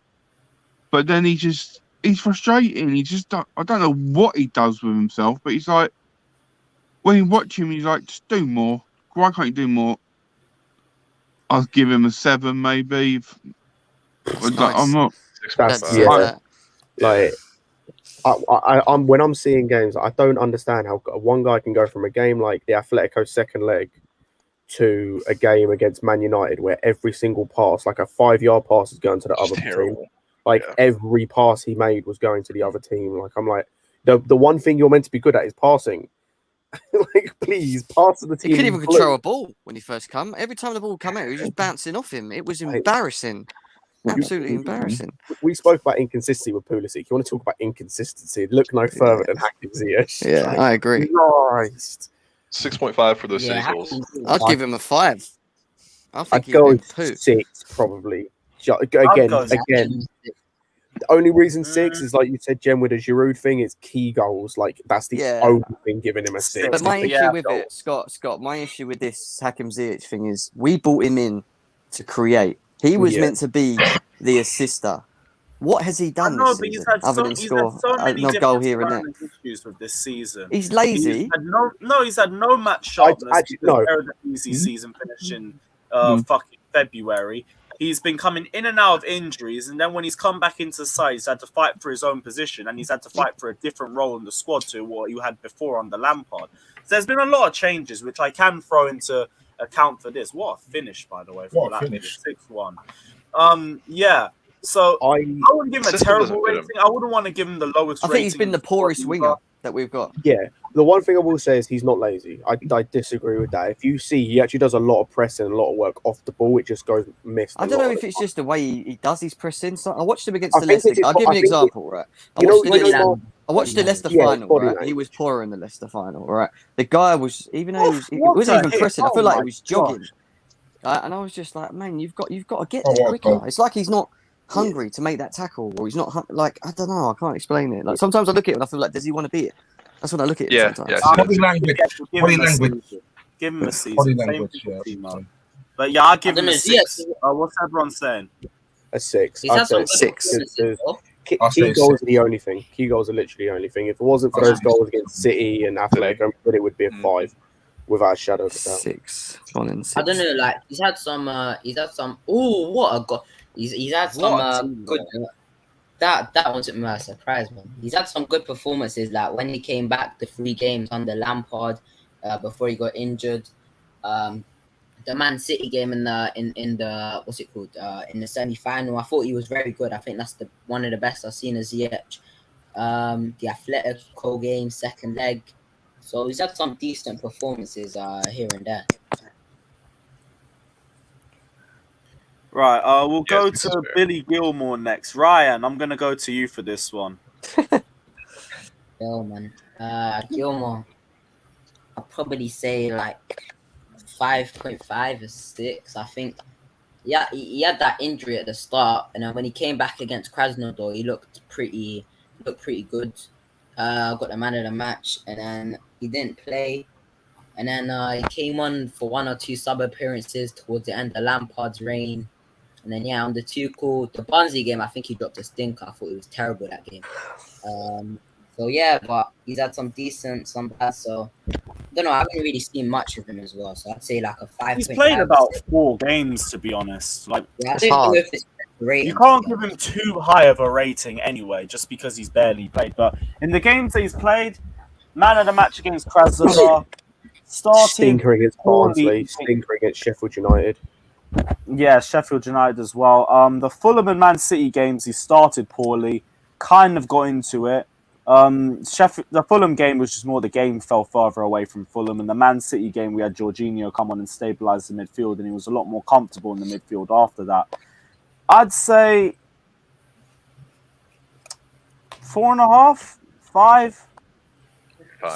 But then he's frustrating. I don't know what he does with himself, but he's like, when you watch him, he's like, just do more. Why can't you do more? I'll give him a 7, maybe. Nice. I'm not. Like. I'm when I'm seeing games, I don't understand how one guy can go from a game like the Atletico second leg to a game against Man United where every single pass, like a 5-yard pass, is going to the other team. Like every pass he made was going to the other team. Like I'm like, the one thing you're meant to be good at is passing. Like please pass to the team. He couldn't even control a ball when he first come. Every time the ball come out, he was just bouncing off him. It was embarrassing. Absolutely embarrassing. We spoke about inconsistency with Pulisic. You want to talk about inconsistency? Look no further than Hakim Ziyech. Yeah, like, I agree. Christ. 6.5 for those 6 goals. I'd give him a 5. I think I'd go 6 probably. Again. The only reason 6 is like you said, Jem, with the Giroud thing, it's key goals. Like that's the only thing giving him a 6. But my issue with it, Scott, my issue with this Hakim Ziyech thing is we brought him in to create. He was meant to be the assister. What has he done this season other than score no goal here and there? Issues with this season. He's lazy. He's had no match sharpness. Easy season finishing fucking February. He's been coming in and out of injuries, and then when he's come back into the side, he's had to fight for his own position, and he's had to fight for a different role in the squad to what he had before under Lampard. So there's been a lot of changes, which I can throw into account for this. What a finish, by the way. What a finish. 6-1. Yeah. So I wouldn't give him a terrible rating. I wouldn't want to give him the lowest rating. I think he's been the poorest winger that we've got. Yeah. the one thing I will say is he's not lazy. I disagree with that. If you see, he actually does a lot of pressing and a lot of work off the ball. It just goes missed. I don't know if it's just the way he does his pressing. So I watched him against I the think Leicester. it's- I'll give you I an think example, right? I You know, watched the you know, Leicester. Mark, I watched the Leicester Yeah, final, body right? He language. was poorer in the Leicester final, right? The guy was, even though he What wasn't the even heck? pressing. I Oh feel like my he was jogging, and I was just like, man, you've got to get Oh, there what a quicker. goal. It's like he's not hungry to make that tackle, or he's not like, I don't know. I can't explain it. Like sometimes I look at it and I feel like, does he want to be it? That's when I look at him Yeah, sometimes. yeah. Body language. Give Body him a language. season. Give him a season. Body Same language. with Yeah. Timo. But yeah, I'll give I don't him a know, Ziyech- 6. What's everyone saying? a 6. He's I'd had some say good 6. performances, though. I'll Key say goals 6. are the only thing. Key goals are literally the only thing. If it wasn't for I'll those say goals against City and Atletico, but it would be a 5 without a shadow of a doubt. 6. Gone in 6. I don't know, like he's had some. Oh, what a goal! He's had some What a team, good. That wasn't my surprise, man. He's had some good performances, like when he came back, the 3 games under Lampard, before he got injured. The Man City game in the what's it called? In the semi-final, I thought he was very good. I think that's one of the best I've seen as Ziyech. The Atletico game, second leg. So he's had some decent performances here and there. Right, we'll go Yes, this is to fair. Billy Gilmore next. Ryan, I'm going to go to you for this one. Yo, man. Gilmore, I'll probably say like 5.5 or 6. I think. Yeah, he had that injury at the start, and then when he came back against Krasnodar, he looked pretty good. Got the man of the match, and then he didn't play. And then he came on for 1 or 2 sub appearances towards the end of Lampard's reign. And then on the Tuchel, the Barnsley game, I think he dropped a stinker. I thought he was terrible that game. So yeah, but he's had some decent, some bad. So I don't know. I haven't really seen much of him as well. So I'd say like a 5. He's played about 4 games, to be honest. Like, Yeah, I It's don't hard. know if it's rating. you can't give him too high of a rating anyway, just because he's barely played. But in the games that he's played, man of the match against Krasnodar, started Stinker against poorly. Barnsley, stinker against Sheffield United. Yeah, Sheffield United as well. The Fulham and Man City games, he started poorly, kind of got into it. The Fulham game was just more the game fell further away from Fulham, and the Man City game we had Jorginho come on and stabilise the midfield, and he was a lot more comfortable in the midfield after that. I'd say 4.5, 5,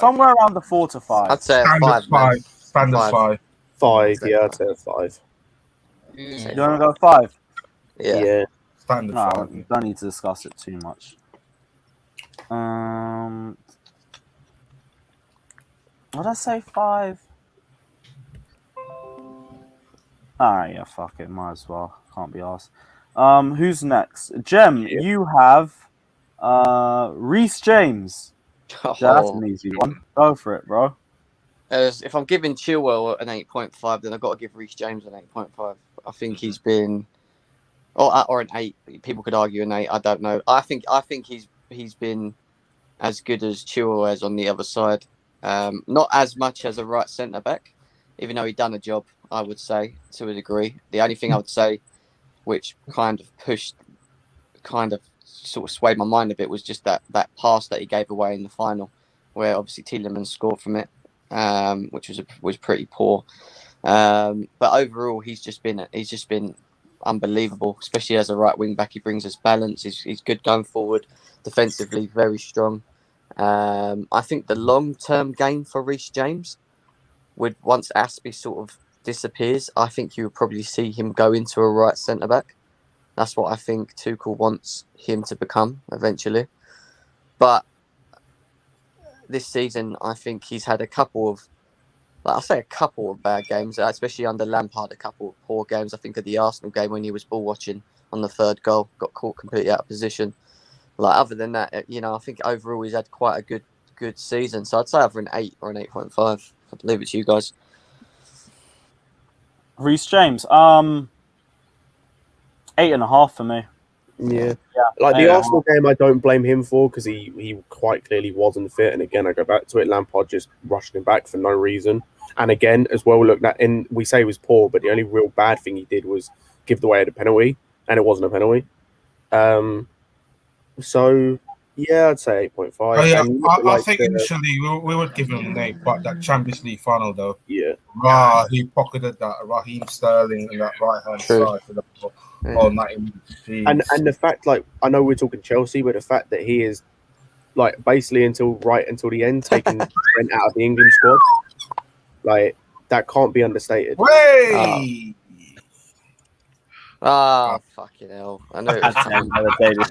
somewhere around the 4 to 5. I'd say a Standard 5. man. 5. Standard 5. 5, yeah, I'd say a 5. You want to go 5? Yeah. Standard No, 5. we don't need to discuss it too much. Would I say 5? Alright, yeah, fuck it. Might as well. Can't be arsed. Who's next? Jem, you have Reece James. Yeah, that's an easy one. Go for it, bro. If I'm giving Chilwell an 8.5, then I've got to give Reece James an 8.5. I think he's been, or an 8. People could argue an 8. I don't know. I think he's been as good as Chilwell has on the other side. Not as much as a right centre back, even though he'd done a job, I would say, to a degree. The only thing I would say, which kind of sort of swayed my mind a bit, was just that pass that he gave away in the final, where obviously Tielemans scored from it, which was pretty poor. But overall, he's just been unbelievable, especially as a right wing back. He brings us balance. He's good going forward, defensively very strong. I think the long-term game for Reece James would, once Aspie sort of disappears, I think you would probably see him go into a right centre back. That's what I think Tuchel wants him to become eventually. But this season, I think he's had a couple of bad games, especially under Lampard, a couple of poor games. I think of the Arsenal game when he was ball watching on the 3rd goal, got caught completely out of position. Like, other than that, I think overall he's had quite a good season. So I'd say either an 8 or an 8.5. I'd leave it to you guys. Reece James, 8.5 for me. Yeah. Like the Yeah. Arsenal game, I don't blame him for, because he quite clearly wasn't fit. And again, I go back to it. Lampard just rushed him back for no reason. And again, as well, look, that we say he was poor, but the only real bad thing he did was give away the penalty, and it wasn't a penalty. So Yeah, I'd say 8.5. Oh yeah, And I think initially we would give him an 8, but that Champions League final though, yeah, he pocketed that Raheem Sterling in that right hand True. side for the whole 90 minutes. and the fact, like, I know we're talking Chelsea, but the fact that he is like basically until the end taking Trent out of the England squad, like that can't be understated. Way! Fucking hell! I know it was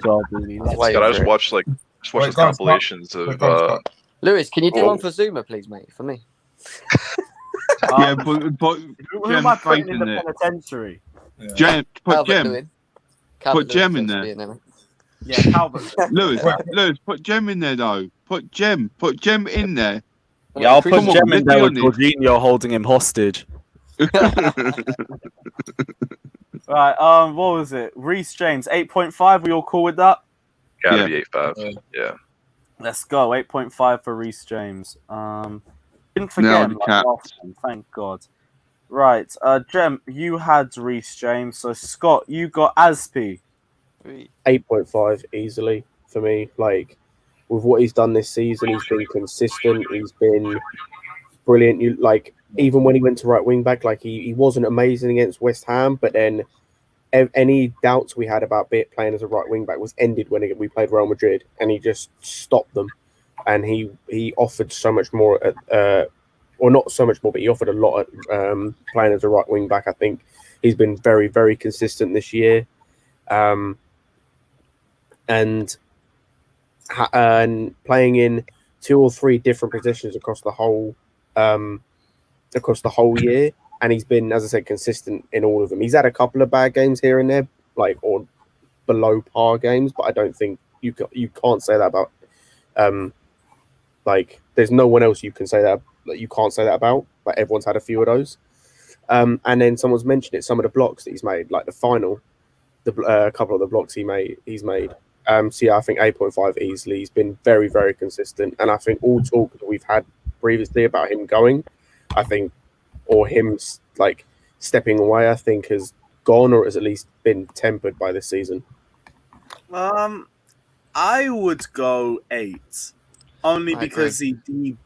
coming. Wait Scott, I for just it. watched Wait, those go on, compilations Wait, of. go on, Scott. Lewis, can you do Oh. one for Zuma, please, mate? For me. Yeah, but Who am I Gem's putting face in in the there. penitentiary? Gem, put Calvert Gem, Lewin. Calvert Gem Lewin in seems to there. be there, mate. Yeah, Calvert. Lewis, put Gem in there though. Put Gem in there. Yeah, I'll put Come on, Gem in let's there be with honest. Jorginho holding him hostage. Right. What was it? Reece James, 8.5. We all cool with that? Gotta Yeah. be 8.5. Yeah. Let's go. 8.5 for Reece James. Didn't forget Now him the like cat. last time, thank God. Right. Jem, you had Reece James. So Scott, you got Aspi. 8.5 easily for me. Like with what he's done this season, he's been consistent. He's been brilliant. You like even when he went to right wing back, like he wasn't amazing against West Ham, but then any doubts we had about playing as a right wing back was ended when we played Real Madrid, and he just stopped them. And he offered so much more, or not so much more, but he offered a lot at playing as a right wing back. I think he's been very, very consistent this year, and playing in 2 or 3 different positions across the whole year. And he's been, as I said, consistent in all of them. He's had a couple of bad games here and there, like or below par games, but I don't think you can't say that about. Like, there's no one else you can say that you can't say that about. Like, everyone's had a few of those. And then someone's mentioned it. Some of the blocks that he's made, like the final, a couple of the blocks he's made. So yeah, I think 8.5 easily. He's been very, very consistent, and I think all talk that we've had previously about him going, I think, or him like stepping away, I think has gone, or has at least been tempered by this season. I would go 8. Only because he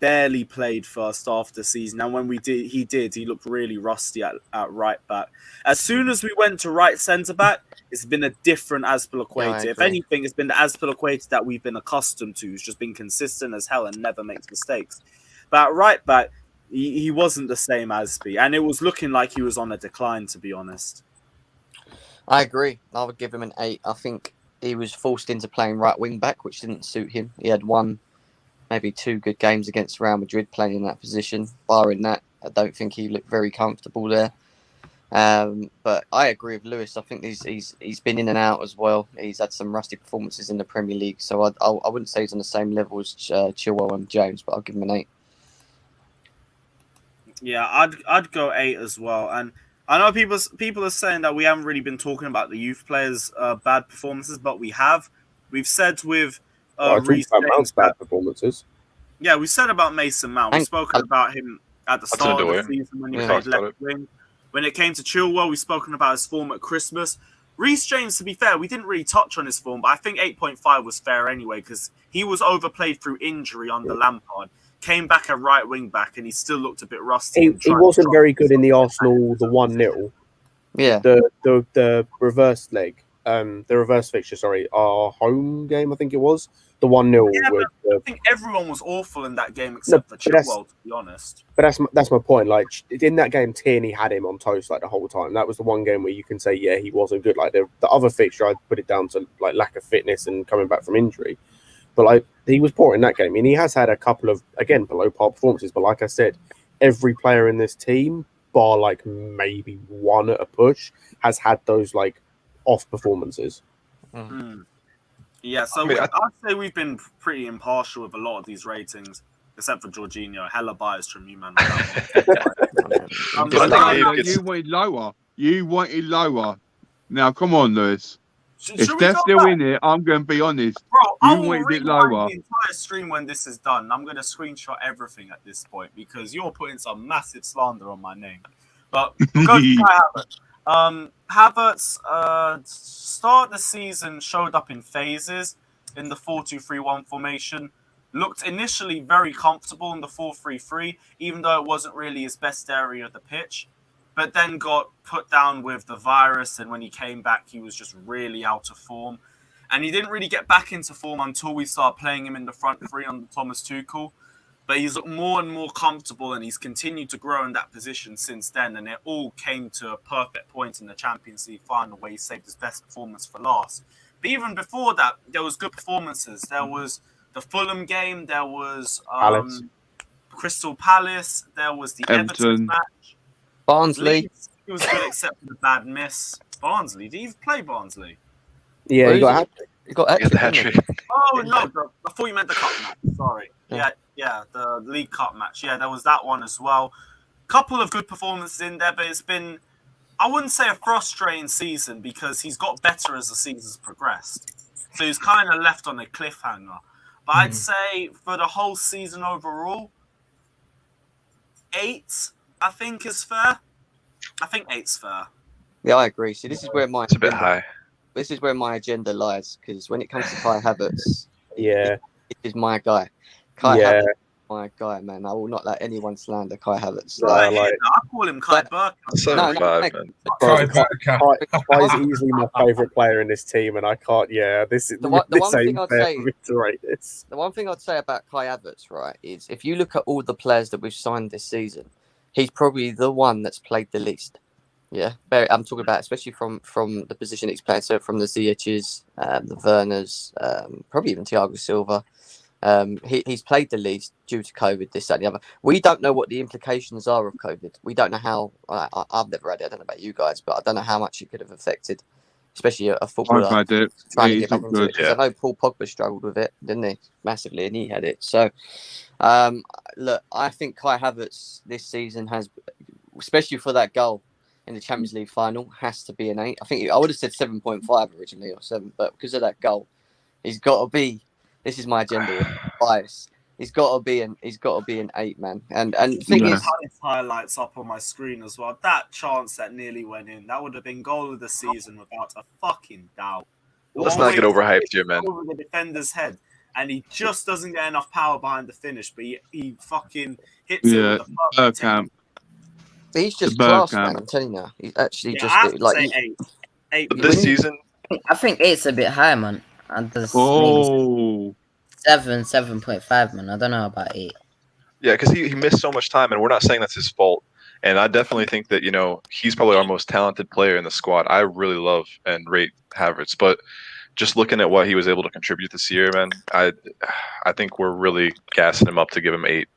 barely played first half the season, and when he looked really rusty at right back. As soon as we went to right centre back, it's been a different Azpilicueta. If anything, it's been the Azpilicueta that we've been accustomed to. He's just been consistent as hell and never makes mistakes. But at right back, he wasn't the same Azpi, and it was looking like he was on a decline, to be honest. I agree. I would give him an 8. I think he was forced into playing right wing back, which didn't suit him. He had maybe 2 good games against Real Madrid playing in that position. Barring that, I don't think he looked very comfortable there. But I agree with Lewis. I think he's been in and out as well. He's had some rusty performances in the Premier League, so I wouldn't say he's on the same level as Chilwell and James, but I'll give him an 8. Yeah, I'd go 8 as well. And I know people are saying that we haven't really been talking about the youth players' bad performances, but we have. We've said with Reece James' bad performances. Yeah, we said about Mason Mount. We've spoken about him at the start of the season when he played left wing. When it came to Chilwell, we've spoken about his form at Christmas. Reece James, to be fair, we didn't really touch on his form, but I think 8.5 was fair anyway because he was overplayed through injury under Lampard. Came back at right wing back, and he still looked a bit rusty. He wasn't very good in the Arsenal, the 1-0. Yeah. The reverse leg, the reverse fixture. Sorry, our home game, I think it was the 1-0. Yeah, I think everyone was awful in that game except for Chilwell, to be honest. But that's my point. Like in that game, Tierney had him on toast like the whole time. That was the one game where you can say, yeah, he wasn't good. Like the other fixture, I'd put it down to like lack of fitness and coming back from injury. But like he was poor in that game, and he has had a couple of again below par performances. But like I said, every player in this team, bar like maybe one at a push, has had those like off performances. Yeah, so I'd say we've been pretty impartial with a lot of these ratings, except for Jorginho. Hella biased from you, man. You wanted lower. You wanted lower. Now, come on, Lewis. If they're still in it, I'm going to be honest. Bro, you wanted it lower. The entire stream when this is done, I'm going to screenshot everything at this point because you're putting some massive slander on my name. But we'll go to Havertz. Havertz, start the season showed up in phases. in the 4-2-3-1 formation. Looked initially very comfortable in the 4-3-3, even though it wasn't really his best area of the pitch. But then got put down with the virus, and when he came back, he was just really out of form. And he didn't really get back into form until we started playing him in the front three under Thomas Tuchel. But he's looked more and more comfortable, and he's continued to grow in that position since then. And it all came to a perfect point in the Champions League final where he saved his best performance for last. But even before that, there was good performances. There was the Fulham game. There was Crystal Palace. There was the Everton match. Barnsley. Leeds, he was good except for the bad miss. Barnsley. Did he play Barnsley? Yeah, he got the hat trick. Oh, no. I thought you meant the cup match. Sorry. Yeah, the League Cup match. Yeah, there was that one as well. Couple of good performances in there, but it's been, I wouldn't say a frustrating season because he's got better as the season's progressed. So he's kind of left on a cliffhanger. But I'd say for the whole season overall, 8, I think, is fair. I think 8's fair. Yeah, I agree. See, this is where It's a bit high. This is where my agenda lies, because when it comes to Kai Havertz, Yeah. it is my guy. Kai Havertz, my guy, man. I will not let anyone slander Kai Havertz. I call him Kai Burke. Kai is easily my favourite player in this team, and I can't. Yeah, this is The one thing I'd say, reiterate this. The one thing I'd say about Kai Havertz, right, is if you look at all the players that we've signed this season, he's probably the one that's played the least. Yeah, I'm talking about especially from the position he's played. So from the Ziyech's, the Werners, probably even Thiago Silva. He's played the least due to COVID, this, that, and the other. We don't know what the implications are of COVID. We don't know how. I've never had it. I don't know about you guys, but I don't know how much it could have affected, especially a footballer trying to get back into it. Because I know Paul Pogba struggled with it, didn't he, massively, and he had it. So, look, I think Kai Havertz this season has, especially for that goal in the Champions League final, has to be an 8. I think I would have said 7.5 originally or 7, but because of that goal, he's got to be. This is my agenda bias. He's got to be an 8, man. And the thing is, highlights up on my screen as well. That chance that nearly went in, that would have been goal of the season without a fucking doubt. Let's not get overhyped here, man. Over the defender's head, and he just doesn't get enough power behind the finish, but he fucking hits it with the camp. He's just class, man. I'm telling you, he's actually just like 8. This season, I think 8's a bit high, man. And 7.5, man. I don't know about 8. yeah, because he missed so much time, and we're not saying that's his fault. And I definitely think that he's probably our most talented player in the squad. I really love and rate Havertz, but just looking at what he was able to contribute this year, man, I think we're really gassing him up to give him 8.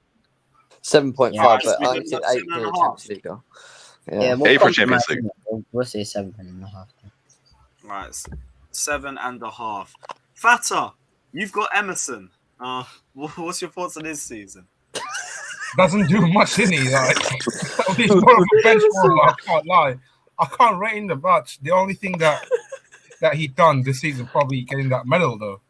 7.5, but I said 8 for the Champions League. Yeah, 8 for Champions League. We'll say 7.5. Right, 7.5. Fata, you've got Emerson. What's your thoughts on his season? Doesn't do much, is he? Like, he's more of a bench warmer. I can't lie. I can't rate him that much. The only thing that he done this season, probably getting that medal though.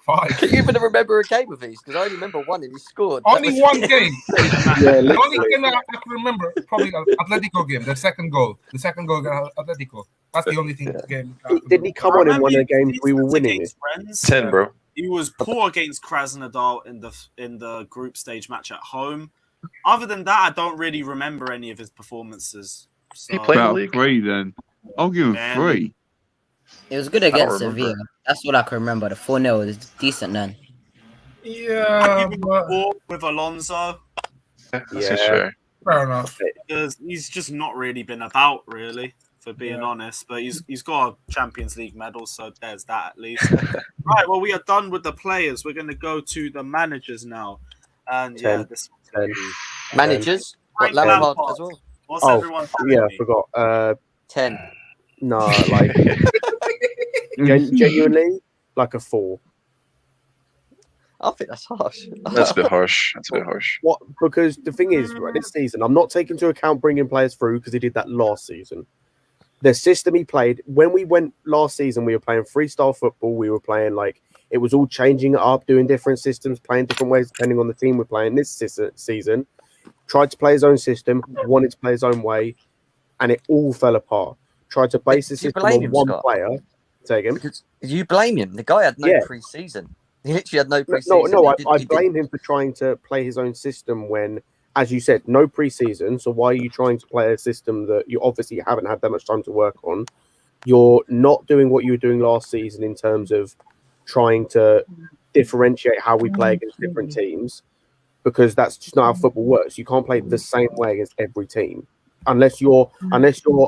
5. Can you even remember a game of his? Because I only remember one and he scored. Only one game. Yeah, the only game that I can remember, probably the Atletico game, the second goal against Atletico. That's the only thing. Game. Didn't he come on in one of the games we were winning? 10, bro. He was poor against Krasnodar in the group stage match at home. Other than that, I don't really remember any of his performances. So. He played the About league. 3 then. I'll give him 3. It was good against Sevilla. That's what I can remember. The 4-0 was decent then. Yeah, but with Alonso. That's sure. Fair enough. Because he's just not really been about, really, for being honest. But he's got a Champions League medal, so there's that at least. Right, well, we are done with the players. We're going to go to the managers now. And yeah, this one's going to be... Managers? Got Lampard as well. What's everyone yeah, I forgot. 10. No, like... genuinely, like a 4. I think that's harsh. That's a bit harsh. What? Because the thing is, right, this season, I'm not taking into account bringing players through because he did that last season. The system he played, when we went last season, we were playing freestyle football. We were playing it was all changing it up, doing different systems, playing different ways depending on the team we're playing. This season, tried to play his own system, wanted to play his own way, and it all fell apart. Tried to base the system on one player. Say again. Because you blame him. The guy had no Yeah. pre-season. He literally had no pre-season. No, He I did- blame him for trying to play his own system when, as you said, no preseason. So why are you trying to play a system that you obviously haven't had that much time to work on? You're not doing what you were doing last season in terms of trying to differentiate how we play against different teams, because that's just not how football works. You can't play the same way against every team unless you're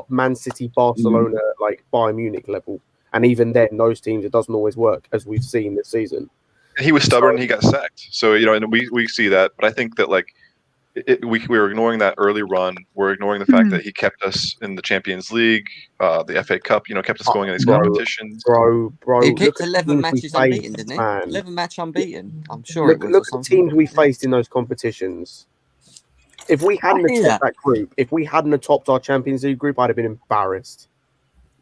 Man City, Barcelona, like Bayern Munich level. And even then, those teams, it doesn't always work, as we've seen this season. And he was stubborn and he got sacked. So, and we see that. But I think that, like, we were ignoring that early run. We're ignoring the fact that he kept us in the Champions League, the FA Cup, kept us going in these competitions. Bro. He Look picked at 11 teams we matches unbeaten, faced, didn't he? man. 11 match unbeaten. I'm sure Look it was. at or the something. teams we faced in those competitions. If we hadn't hear topped that group, if we hadn't topped our Champions League group, I'd have been embarrassed.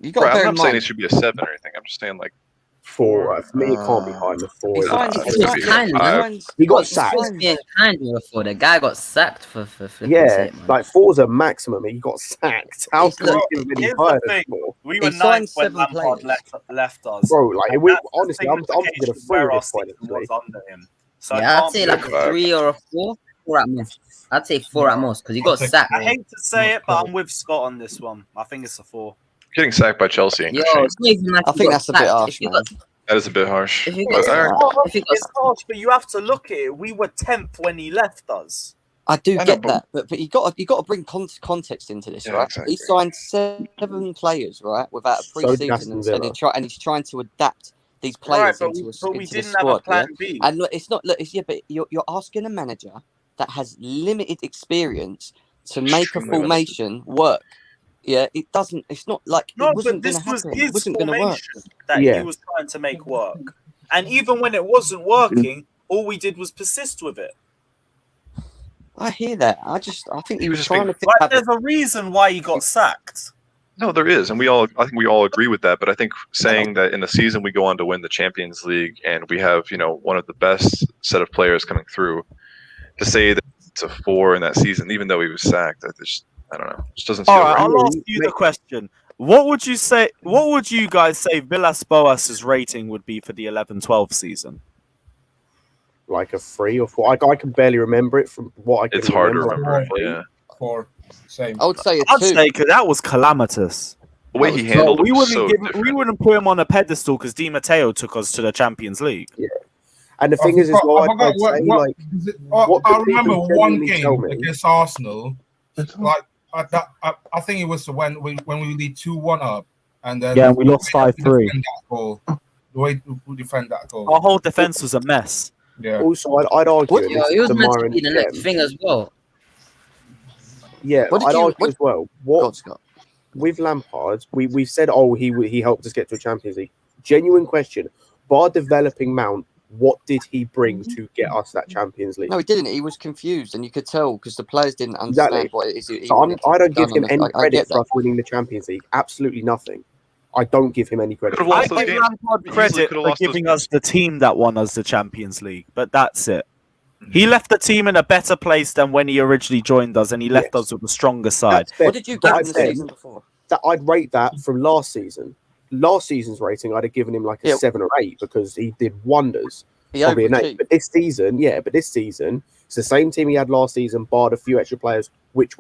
You got Right, to bear I'm in not saying it mind. should be a 7 or anything. I'm just saying, like, 4. For me, it can't be higher than 4. He signed. Nah, He it's He gonna was be kind, five. man. He got He sacked. was being kind before. The guy got sacked for flipping Yeah, it, man. like 4's a maximum. He got sacked. How He's can you not- give him any Here's the higher than thing. 4? We were He signed ninth when 7 Lampard players. left us. Bro, like, And we, that's the honestly, I'm thinking a signification 3 where at our this point, season actually. was under him. So it Yeah, I'd can't say be like a five. 3 or a 4. 4 at most. I'd say 4 at most because he got sacked. I hate to say it, but I'm with Scott on this one. I think it's a 4. Getting sacked by Chelsea ain't Yo, no shame. it's not even like I he think got that's a bit sacked. harsh, If you man. got, That is a bit harsh. if you But, got, if you got, It's harsh, but you have to look at it. We were 10th when he left us. I do I know, get but- that, but you got to bring context into this, Yeah, right? exactly. He signed 7 players, right, without a So did pre-season, Aston and Villa. he's trying to adapt these Right, players but into we the didn't have a squad. Yeah? plan B. And look, it's not. Look, it's, yeah, but you're asking a manager that has limited experience to make a Extremely limited. formation work. Yeah, it doesn't. It's not like No, it wasn't but going this to was happen. It his wasn't going to work. formation that Yeah. he was trying to make work. And even when it wasn't working, all we did was persist with it. I hear that. I think he He was was just trying being- to think. Like, there's a reason why he got sacked. No, there is, and I think we all agree with that. But I think saying that in the season we go on to win the Champions League and we have, one of the best set of players coming through, to say that it's a 4 in that season, even though he was sacked, I don't know. It just doesn't feel All right, right. I'll ask you the question. What would you say? What would you guys say Villas-Boas's rating would be for the 11-12 season? Like a 3 or 4. I can barely remember it from what I can It's hard to remember. remember. Yeah, 4. Same. I would say a I'd 2. say because that was calamitous. the way That he was- handled we it was wouldn't so give, we different. wouldn't put him on a pedestal because Di Matteo took us to the Champions League. And the thing is, as well, I'd say, like, what I could remember people one genuinely tell game me? against Arsenal. Like I think it was when we lead 2-1 up, and then Yeah, we lost the way we 5-3. defend that goal. The way we defend that goal. Our whole defense was a mess. Yeah. Also, I'd argue, and yo, this he is was the meant to Myron be the next gem. thing as well. Yeah, What did I'd you- argue what- as well. God, Scott. With Lampard, we've said, he helped us get to a Champions League. Genuine question: by developing Mount, what did he bring to get us that Champions League? No, he didn't. He was confused, and you could tell because the players didn't understand Exactly. what it is. he So wanted I don't give done him on any I credit get for that. us winning the Champions League. Absolutely nothing. I don't give him any credit. Could've for lost that. I those give games. Lampard Easily credit could've for lost those giving games. us the team that won us the Champions League, but that's it. He left the team in a better place than when he originally joined us, and he left Yes. us with a stronger side. That's fair. What did you But give I'd him the say season before? that I'd rate that from last season. Last season's rating, I'd have given him like a Yeah. 7 or 8 because he did wonders. He Probably an 8. overachieved. But this season, it's the same team he had last season, barred a few extra players, which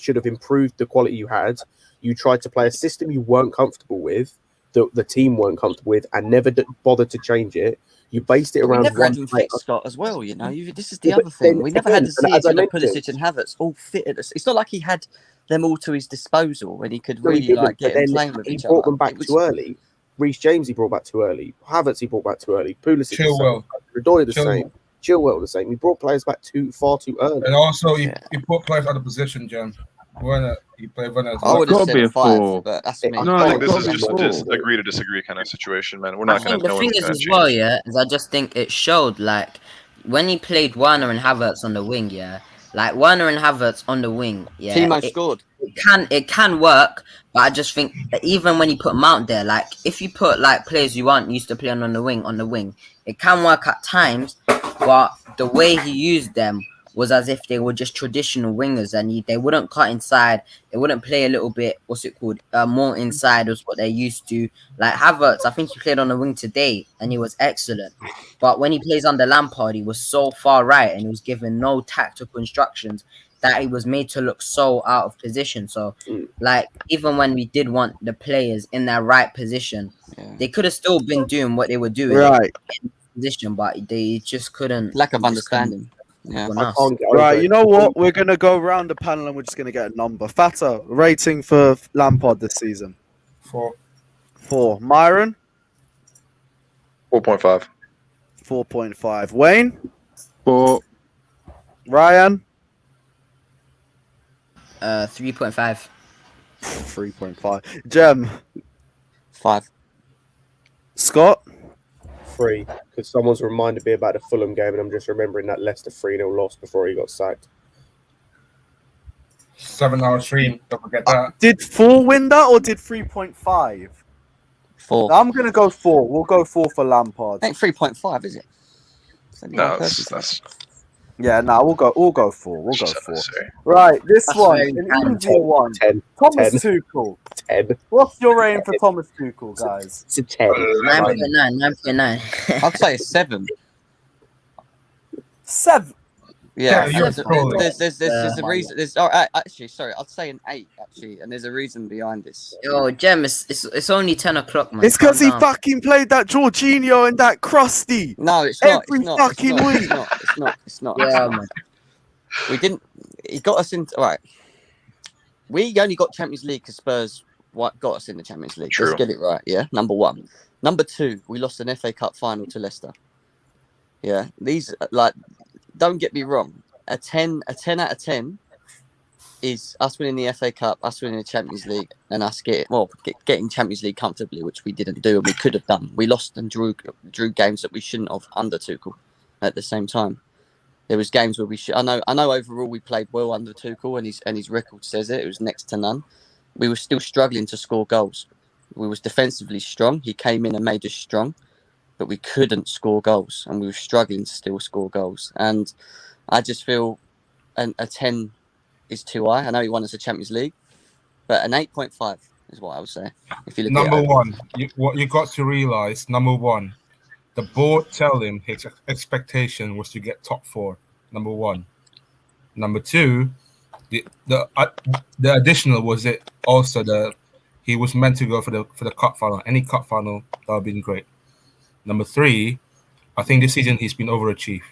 should have improved the quality you had. You tried to play a system you weren't comfortable with, the team weren't comfortable with, and never bothered to change it. You based it But we around never had one him player. fit, Scott, as well. This is the Yeah, other but thing. then We never had again, to see as I each other mentioned- Pulisic and Havertz all fitted us. It's not like he had them all to his disposal when he could No, he really didn't, like but get them then playing with he each brought other. them back It was- too early. Reece James he brought back too early. Havertz he brought back too early. Pulisic Chilwell. the same. Rodori the Chilwell. same. Chilwell the same. He brought players back far too early. And also, he Yeah. put players out of position, Jam. He played Werner as I well. would have Gotta be said a 5, 4. but that's I me. No, I I think this is probably just will. agree to disagree kind of situation, man. We're I not going think to the know thing what's is going as to well, change. yeah, is I just think it showed like when he played Werner and Havertz on the wing, yeah, like Werner and Havertz on the wing, yeah, Timo scored. it can work, but I just think that even when you put Mount there, like if you put like players you aren't used to playing on the wing, it can work at times, but the way he used them was as if they were just traditional wingers, and they wouldn't cut inside. They wouldn't play a little bit, more inside was what they're used to. Like Havertz, I think he played on the wing today, and he was excellent. But when he plays under Lampard, he was so far right, and he was given no tactical instructions that he was made to look so out of position. So, like, even when we did want the players in their right position, they could have still been doing what they were doing in position, but they just couldn't. Lack of understanding. Yeah. I can't get over Right, it. you know what? We're going to go around the panel and we're just going to get a number. Fata, rating for Lampard this season? 4. Myron? 4.5. 4.5. Wayne? 4. Ryan? 3.5. 3.5. Jem? 5. Scott? 3, because someone's reminded me about the Fulham game, and I'm just remembering that Leicester 3-0 loss before he got sacked. 7 out of 3. Don't forget that. Did 4 win that or did 3.5? 4. I'm going to go 4. We'll go 4 for Lampard. Ain't 3.5, is it? No, that's Yeah, no, we'll go 4. We'll go 4. unnecessary. Right, this That's one, very an kind. easier one. 10. Thomas 10. Tuchel. 10. What's your rating for Thomas Tuchel, guys? It's a 10. 9.9. I'd say a 7. 7. Yeah, Yeah, you're trolling. there's a reason. Actually, sorry, I'd say an 8 actually, and there's a reason behind this. Yo, Jem, it's only 10 o'clock, man. It's because Calm he down. fucking played that Jorginho and that Krusty. No, it's not. Every It's not. fucking it's week. not. It's not. It's not. Yeah, man. We didn't. He got us into right. We only got Champions League because Spurs got us in the Champions League. True. Let's get it right. Yeah, number 1. Number 2, we lost an FA Cup final to Leicester. Yeah, these don't get me wrong. A 10 out of 10 is us winning the FA Cup, us winning the Champions League, and us getting Champions League comfortably, which we didn't do and we could have done. We lost and drew games that we shouldn't have under Tuchel. At the same time, there was games where we should. I know. Overall, we played well under Tuchel, and his record says it. It was next to none. We were still struggling to score goals. We was defensively strong. He came in and made us strong, but we couldn't score goals, and we were struggling to still score goals. And I just feel a 10 is too high. I know he won us a Champions League, but an 8.5 is what I would say. If you look Number at it. 1, what you got to realize, number 1, the board tell him his expectation was to get top 4. Number 1. Number 2, the additional was it also he was meant to go for the cup final. Any cup final that would have been great. Number 3, I think this season he's been overachieved.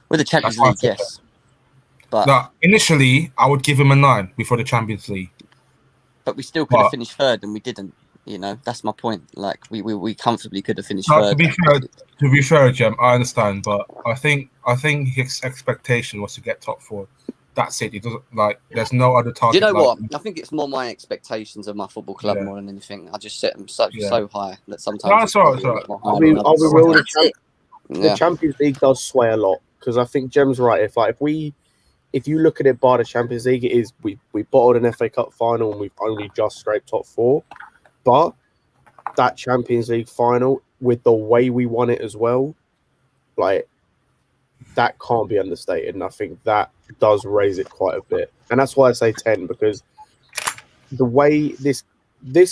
With the Champions League, yes. But Now, initially, I would give him a 9 before the Champions League. but we still could have finished third, and we didn't. You know, that's my point. Like we comfortably could have finished third. To be fair, Jem, I understand, but I think his expectation was to get top 4. That's it. He doesn't there's no other target. Do you know what? I think it's more my expectations of my football club more than anything. I just set them so high that sometimes. No, it's all right. The Champions League does sway a lot, because I think Jem's right. If you look at it by the Champions League, it is we bottled an FA Cup final and we've only just scraped top 4. But that Champions League final, with the way we won it as well, that can't be understated. And I think that does raise it quite a bit. And that's why I say 10, because the way this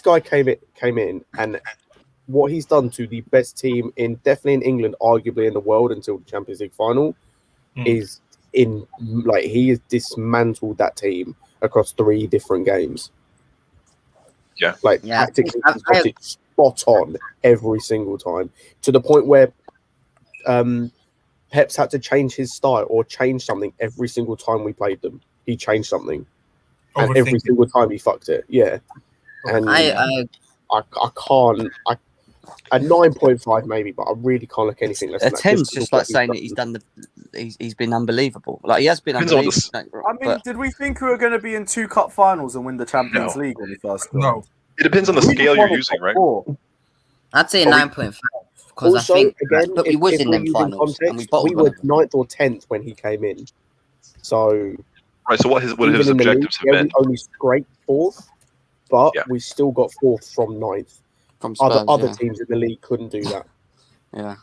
guy came in and what he's done to the best team definitely in England, arguably in the world until the Champions League final, is he has dismantled that team across 3 different games. Yeah. Tactically, he's got it spot on every single time, to the point where Pep's had to change his style or change something every single time we played them. He changed something, and every single time he fucked it. Yeah, and I can't. A 9.5 maybe, but I really can't look anything less than that. 10's just like saying that he's been unbelievable. Like he has been unbelievable. Did we think we were going to be in 2 cup finals and win the Champions League when we first started? No. It depends on the scale you're using, right? I'd say 9.5. Because I think again, we was in them finals. Context, we were 9th or 10th when he came in. So right. So what his objectives have been? We only scraped 4th, but we still got 4th from 9th. From Spurs, other teams in the league couldn't do that. Yeah.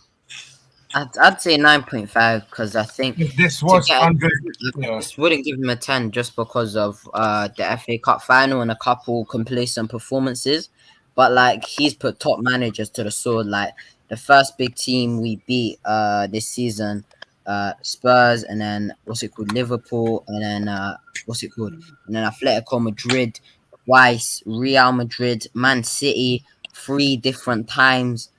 I'd say 9.5 because I think If this to was get under, yeah, this wouldn't give him a 10 just because of the FA Cup final and a couple complacent performances. But like he's put top managers to the sword. Like the first big team we beat this season, Spurs, and then what's it called, Liverpool, and then what's it called, and then Atletico Madrid twice, Real Madrid, Man City, 3 different times.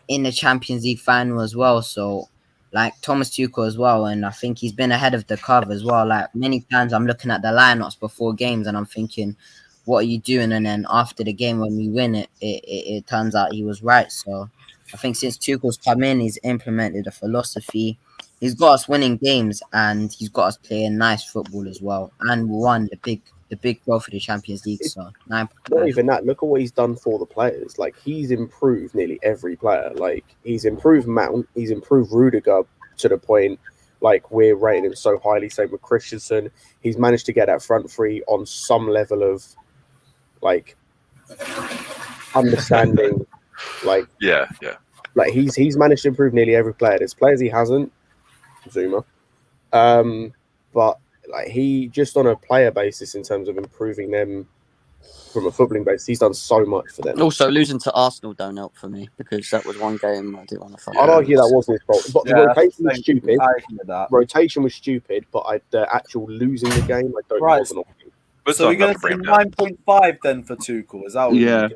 In the Champions League final as well. So, like Thomas Tuchel as well, and I think he's been ahead of the curve as well. Like many times, I'm looking at the lineups before games, and I'm thinking, "What are you doing?" And then after the game, when we win it turns out he was right. So, I think since Tuchel's come in, he's implemented a philosophy. He's got us winning games, and he's got us playing nice football as well, and we won the big trophy, the Champions League. So 9. Not even that. Look at what he's done for the players. Like he's improved nearly every player. Like he's improved Mount. He's improved Rudiger to the point like we're rating him so highly. Same with Christensen. He's managed to get that front three on some level of like understanding. Like Yeah. like he's managed to improve nearly every player. There's players he hasn't. Zuma. But like he just on a player basis in terms of improving them from a footballing base, he's done so much for them. Also, losing to Arsenal don't help for me because that was one game I didn't want to. I'd argue that wasn't his fault, but the rotation was stupid. I hear that. Rotation was stupid, but the actual losing the game, I don't know. Wasn't on him. But So we're going to say 9.5 then for Tuchel. Is that what Yeah.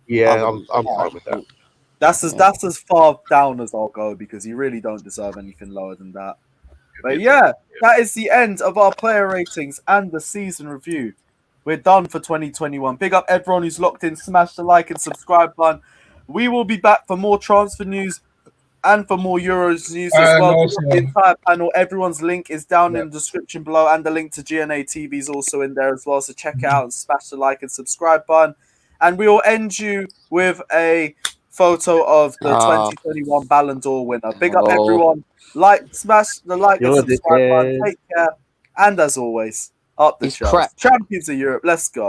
Yeah, I'm fine with that. That's as far down as I'll go because you really don't deserve anything lower than that. But yeah, that is the end of our player ratings and the season review. We're done for 2021. Big up everyone who's locked in. Smash the like and subscribe button. We will be back for more transfer news and for more Euros news as well. Also, The entire panel, everyone's link is down in the description below, and the link to GNA TV is also in there as well. So check it out and smash the like and subscribe button. And we will end you with a photo of the 2021 Ballon d'Or winner. Big up everyone. Smash the like and subscribe button. Take care. And as always, up the It's shelves. crap. Champions of Europe. Let's go.